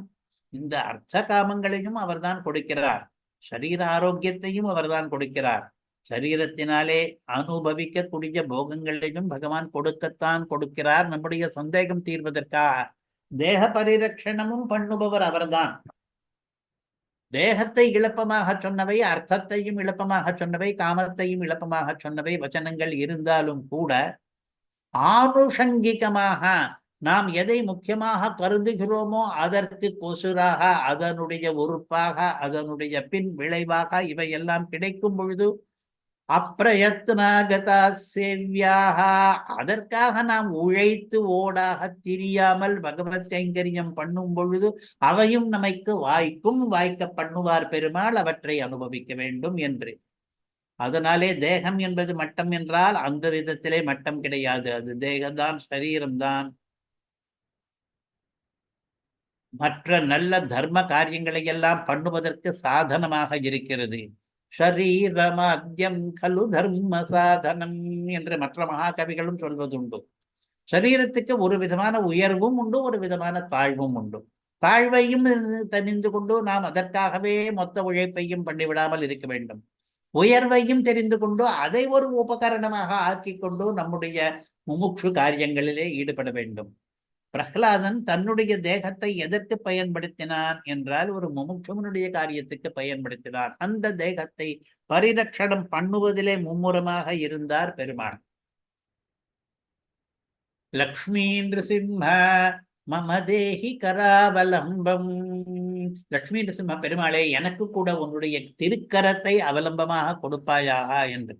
இந்த அர்த்த காமங்களையும் அவர்தான் கொடுக்கிறார். சரீர ஆரோக்கியத்தையும் அவர்தான் கொடுக்கிறார். சரீரத்தினாலே அனுபவிக்கக்கூடிய போகங்களையும் பகவான் கொடுக்கத்தான் கொடுக்கிறார். நம்முடைய சந்தேகம் தீர்வதற்காக தேக பரிரட்சணமும் பண்ணுபவர் அவர்தான். தேகத்தை இழப்பமாக சொன்னவை, அர்த்தத்தையும் இழப்பமாக சொன்னவை, காமத்தையும் இழப்பமாக சொன்னவை வச்சனங்கள் இருந்தாலும் கூட, ஆனுஷங்கிகமாக நாம் எதை முக்கியமாக கருதுகிறோமோ அதற்கு கொசுராக, அதனுடைய உறுப்பாக, அதனுடைய பின் விளைவாக இவையெல்லாம் கிடைக்கும் பொழுது அப்பிரயத்னாகதா சேவ்யாக, அதற்காக நாம் உழைத்து ஓடாக திரியாமல் பகவத் கைங்கரியம் பண்ணும் பொழுது அவையும் நமக்கு வாய்க்கும். வாய்க்க பண்ணுவார் பெருமாள், அவற்றை அனுபவிக்க வேண்டும் என்று. அதனாலே தேகம் என்பது மட்டம் என்றால் அந்த விதத்திலே மட்டம் கிடையாது. அது தேகம்தான், சரீரம்தான். மற்ற நல்ல தர்ம காரியங்களை எல்லாம் பண்ணுவதற்கு சாதனமாக இருக்கிறது. ஷரீரமாத்யம் கலு தர்ம சாதனம் என்று மற்ற மகாகவிகளும் சொல்வதுண்டு. சரீரத்துக்கு ஒரு விதமான உயர்வும் உண்டு, ஒரு விதமான தாழ்வும் உண்டு. தாழ்வையும் தெரிந்து கொண்டு நாம் அதற்காகவே மொத்த உழைப்பையும் பண்ணிவிடாமல் இருக்க வேண்டும். உயர்வையும் தெரிந்து கொண்டு அதை ஒரு உபகரணமாக ஆக்கி கொண்டு நம்முடைய முமுட்சு காரியங்களிலே ஈடுபட வேண்டும். பிரகலாதன் தன்னுடைய தேகத்தை எதற்கு பயன்படுத்தினான் என்றால், ஒரு முமுட்சுவனுடைய காரியத்துக்கு பயன்படுத்தினார். அந்த தேகத்தை பரிரட்சணம் பண்ணுவதிலே மும்முரமாக இருந்தார் பெருமாள். லக்ஷ்மீ நிருசிம்ம மம தேஹி கராவலம்பம். லக்ஷ்மி நிருசிம்ம பெருமாளே, எனக்கு கூட உன்னுடைய திருக்கரத்தை அவலம்பமாக கொடுப்பாயாக என்று.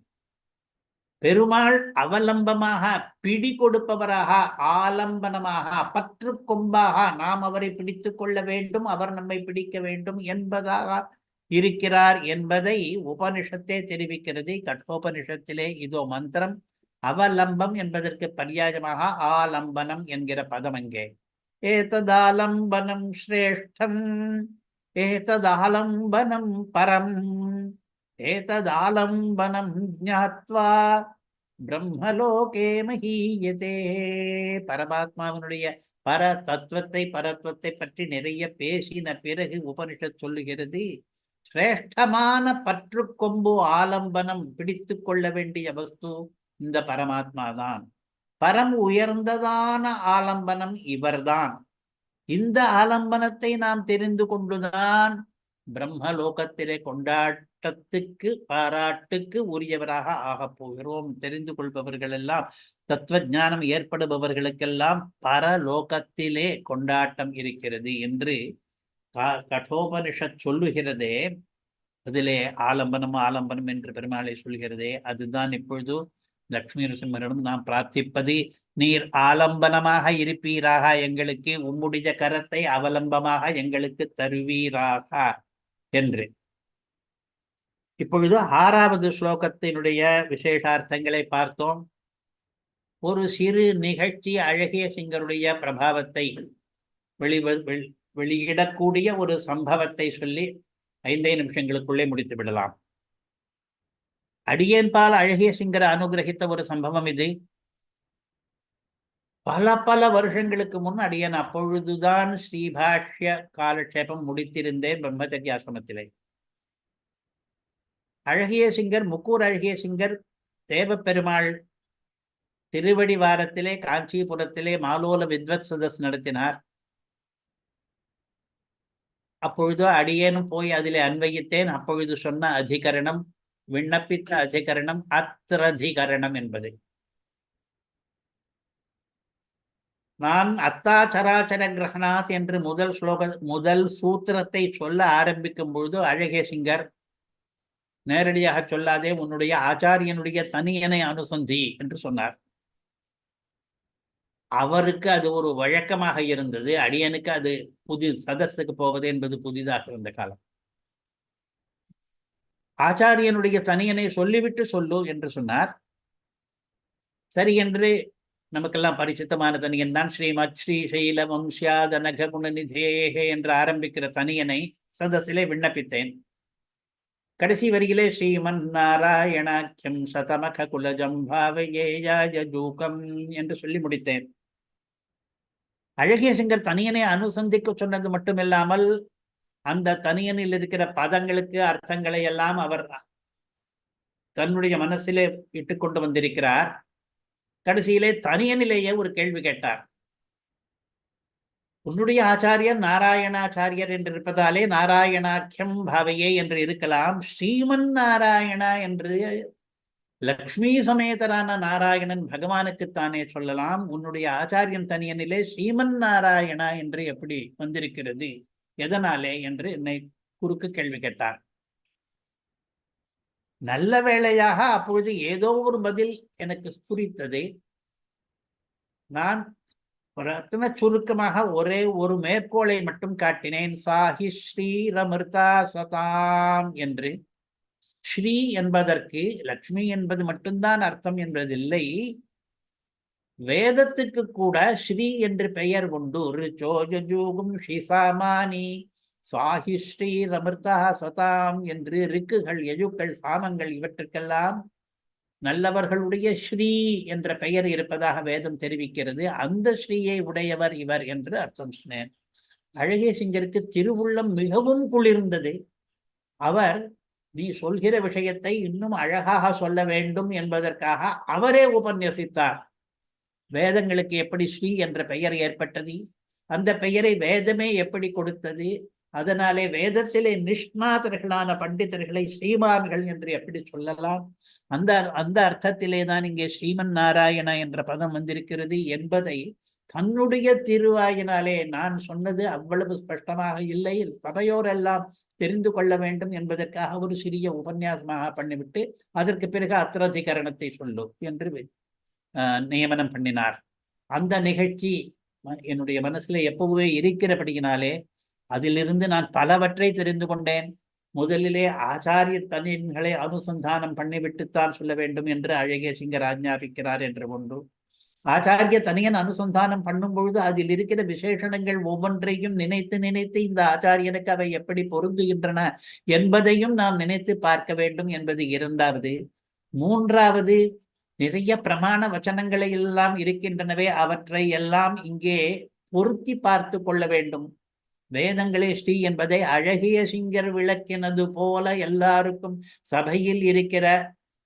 பெருமாள் அவலம்பமாக, பிடி கொடுப்பவராக, ஆலம்பனமாக, பற்று கொம்பாக நாம் அவரை பிடித்து கொள்ள வேண்டும், அவர் நம்மை பிடிக்க வேண்டும் என்பதாக இருக்கிறார் என்பதை உபனிஷத்தே தெரிவிக்கிறது. கட்டோபனிஷத்திலே இதோ மந்திரம். அவலம்பம் என்பதற்கு பர்யாயமாக ஆலம்பனம் என்கிற பதம் அங்கே. ஏததாலம்பனம் ஸ்ரேஷ்டம், ஏததாலம்பனம் பரம், ஏததாலம்பனம் ஞாத்வா பிரம்மலோகே மஹீயதே. பரமாத்மாவினுடைய பர தத்துவத்தை, பரத்வத்தை பற்றி நிறைய பேசின பிறகு உபனிஷத் சொல்லுகிறது, சிரேஷ்டமான பற்று கொம்பு ஆலம்பனம், பிடித்து கொள்ள வேண்டிய வஸ்து இந்த பரமாத்மா தான். பரம் உயர்ந்ததான ஆலம்பனம் இவர்தான். இந்த ஆலம்பனத்தை நாம் தெரிந்து கொண்டுதான் பிரம்மலோகத்திலே கொண்டாட்டத்துக்கு, பாராட்டுக்கு உரியவராக ஆகப் போகிறோம். தெரிந்து கொள்பவர்கள் எல்லாம், தத்துவ ஞானம் ஏற்படுபவர்களுக்கெல்லாம் பரலோகத்திலே கொண்டாட்டம் இருக்கிறது என்று கட்டோபனிஷத் சொல்லுகிறதே. அதிலே ஆலம்பனம் ஆலம்பனம் என்று பெருமாளை சொல்கிறதே, அதுதான் இப்பொழுது லக்ஷ்மி நரசிம்மரிடம் நாம் பிரார்த்திப்பது. நீர் ஆலம்பனமாக இருப்பீராக, எங்களுக்கு உம்முடைய கரத்தை அவலம்பமாக எங்களுக்கு தருவீராக என்று. இப்பொழுது 6வது ஸ்லோகத்தினுடைய விசேஷார்த்தங்களை பார்த்தோம். ஒரு சிறு நிகழ்ச்சி, அழகிய சிங்கருடைய பிரபாவத்தை வெளியிடக்கூடிய ஒரு சம்பவத்தை சொல்லி 5 நிமிஷங்களுக்குள்ளே முடித்து விடலாம். அடியேன்பால் அழகிய சிங்கரை அனுகிரகித்த ஒரு சம்பவம் இது. பல வருஷங்களுக்கு முன் அடியன் அப்பொழுதுதான் ஸ்ரீபாஷ்ய காலக்ஷேபம் முடித்திருந்தேன் பிரம்மச்சரிய ஆசிரமத்திலே. அழகிய சிங்கர், முக்கூர் அழகிய சிங்கர் தேவப்பெருமாள் திருவடி வாரத்திலே காஞ்சிபுரத்திலே மாலோல வித்வத் சதஸ் நடத்தினார். அப்பொழுது அடியேனும் போய் அதிலே அன்வயித்தேன். அப்பொழுது சொன்ன அதிகரணம், விண்ணப்பித்த அதிகரணம் அத்திரதிகரணம் என்பது. நான் அத்தாச்சராச்சர கிரகணாத் என்று முதல் சூத்திரத்தை சொல்ல ஆரம்பிக்கும் பொழுது அழகிய சிங்கர் நேரடியாக சொல்லாதே, உன்னுடைய ஆச்சாரியனுடைய தனியனை அனுசந்தி என்று சொன்னார். அவருக்கு அது ஒரு வழக்கமாக இருந்தது. அடியனுக்கு அது சதஸுக்கு போவது என்பது புதிதாக இருந்த காலம். ஆச்சாரியனுடைய தனியனை சொல்லிவிட்டு சொல்லு என்று சொன்னார். சரி என்று நமக்கெல்லாம் பரிச்சித்தமான தனியன் தான் ஸ்ரீமத் ஸ்ரீ சைல வம்சியாதனக குணநிதேகே என்று ஆரம்பிக்கிற தனியனை சதசிலே விண்ணப்பித்தேன். கடைசி வரியிலே ஸ்ரீமன் நாராயணாக்கியம் சதமக குலஜம் பாவையேயாய ஜூகம் என்று சொல்லி முடித்தேன். அழகிய சிங்கர் தனியனை அனுசந்திக்க சொன்னது மட்டுமில்லாமல் அந்த தனியனில் இருக்கிற பதங்களுக்கு அர்த்தங்களை எல்லாம் அவர் தன்னுடைய மனசிலே இட்டுக்கொண்டு வந்திருக்கிறார். கடைசியிலே தனியனிலேயே ஒரு கேள்வி கேட்டார். உன்னுடைய ஆச்சாரியர் நாராயணாச்சாரியர் என்று இருப்பதாலே நாராயணாக்கியம் பாவையே என்று இருக்கலாம். ஸ்ரீமன் நாராயணா என்று லக்ஷ்மி சமேதரான நாராயணன் பகவானுக்குத்தானே சொல்லலாம். உன்னுடைய ஆச்சாரியன் தனியனிலே ஸ்ரீமன் நாராயணா என்று எப்படி வந்திருக்கிறது, எதனாலே என்று என்னை குறுக்கு கேள்வி கேட்டார். நல்ல வேளையாக அப்பொழுது ஏதோ ஒரு பதில் எனக்கு புரித்தது. நான் ரத்ன சுருக்கமாக ஒரே ஒரு மேற்கோளை மட்டும் காட்டினேன். சாஹி ஸ்ரீரமிருதா சதாம் என்று. ஸ்ரீ என்பதற்கு லக்ஷ்மி என்பது மட்டும்தான் அர்த்தம் என்பதில்லை. வேதத்துக்கு கூட ஸ்ரீ என்று பெயர் உண்டு. ரிச்சோஜூகும் ஸ்ரீசாமானி சாஹி ஸ்ரீரமிருதா சதாம் என்று ரிக்குகள், யஜுக்கள், சாமங்கள் இவற்றுக்கெல்லாம் நல்லவர்களுடைய ஸ்ரீ என்ற பெயர் இருப்பதாக வேதம் தெரிவிக்கிறது. அந்த ஸ்ரீயை உடையவர் இவர் என்று அர்த்தம் சொன்னேன். அழகிய சிங்கருக்கு திருவுள்ளம் மிகவும் குளிர்ந்தது. அவர் நீ சொல்கிற விஷயத்தை இன்னும் அழகாக சொல்ல வேண்டும் என்பதற்காக அவரே உபன்யசித்தார். வேதங்களுக்கு எப்படி ஸ்ரீ என்ற பெயர் ஏற்பட்டது, அந்த பெயரை வேதமே எப்படி கொடுத்தது, அதனாலே வேதத்திலே நிஷ்ணாதர்களான பண்டிதர்களை ஸ்ரீமான்கள் என்று எப்படி சொல்லலாம், அந்த அந்த அர்த்தத்திலே தான் இங்கே ஸ்ரீமன் நாராயணா என்ற பதம் வந்திருக்கிறது என்பதை தன்னுடைய திருவாயினாலே, நான் சொன்னது அவ்வளவு ஸ்பஷ்டமாக இல்லை, சபையோரெல்லாம் தெரிந்து கொள்ள வேண்டும் என்பதற்காக ஒரு சிறிய உபன்யாசமாக பண்ணிவிட்டு அதற்கு பிறகு அத்திரதிகரணத்தை சொல்லு என்று நியமனம் பண்ணினார். அந்த நிகழ்ச்சி என்னுடைய மனசுல எப்பவுமே இருக்கிறபடியினாலே அதிலிருந்து நான் பலவற்றை தெரிந்து கொண்டேன். முதலிலே ஆச்சாரிய தனியன்களை அனுசந்தானம் பண்ணிவிட்டுத்தான் சொல்ல வேண்டும் என்று அழகிய சிங்கர் ஆஜ்ஞாபிக்கிறார் என்று ஒன்று. ஆச்சாரிய தனியன் அனுசந்தானம் பண்ணும் பொழுது அதில் இருக்கிற விசேஷணங்கள் ஒவ்வொன்றையும் நினைத்து நினைத்து இந்த ஆச்சாரியனுக்கு அவை எப்படி பொருந்துகின்றன என்பதையும் நாம் நினைத்து பார்க்க வேண்டும் என்பது இரண்டாவது. மூன்றாவது, நிறைய பிரமாண வச்சனங்களை எல்லாம் இருக்கின்றனவே, அவற்றை எல்லாம் இங்கே பொருத்தி பார்த்து கொள்ள வேண்டும். வேதங்களே ஸ்ரீ என்பதை அழகிய சிங்கர் விளக்கினது போல எல்லாருக்கும் சபையில் இருக்கிற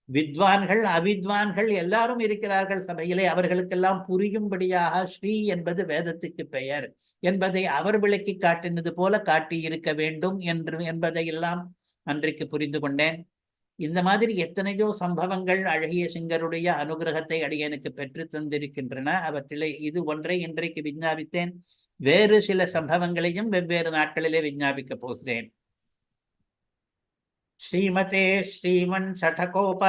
வித்வான்கள் அவித்வான்கள் எல்லாரும் இருக்கிறார்கள் சபையிலே, அவர்களுக்கெல்லாம் புரியும்படியாக ஸ்ரீ என்பது வேதத்துக்கு பெயர் என்பதை அவர் விளக்கி காட்டினது போல காட்டி இருக்க வேண்டும் என்பதையெல்லாம் அன்றைக்கு புரிந்து கொண்டேன். இந்த மாதிரி எத்தனையோ சம்பவங்கள் அழகிய சிங்கருடைய அனுகிரகத்தை அடியனுக்கு பெற்று தந்திருக்கின்றன. அவற்றிலே இது ஒன்றை இன்றைக்கு விஞ்ஞாபித்தேன். வேறு சில சம்பவங்களையும் வெவ்வேறு நாட்களிலே விஞ்ஞாபிக்கப் போகிறேன். ஸ்ரீமதே ஸ்ரீமன் சடகோப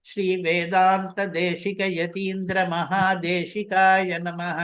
ஸ்ரீ வேதாந்த தேசிக யதீந்திர மகாதேசிகாய நமஹ.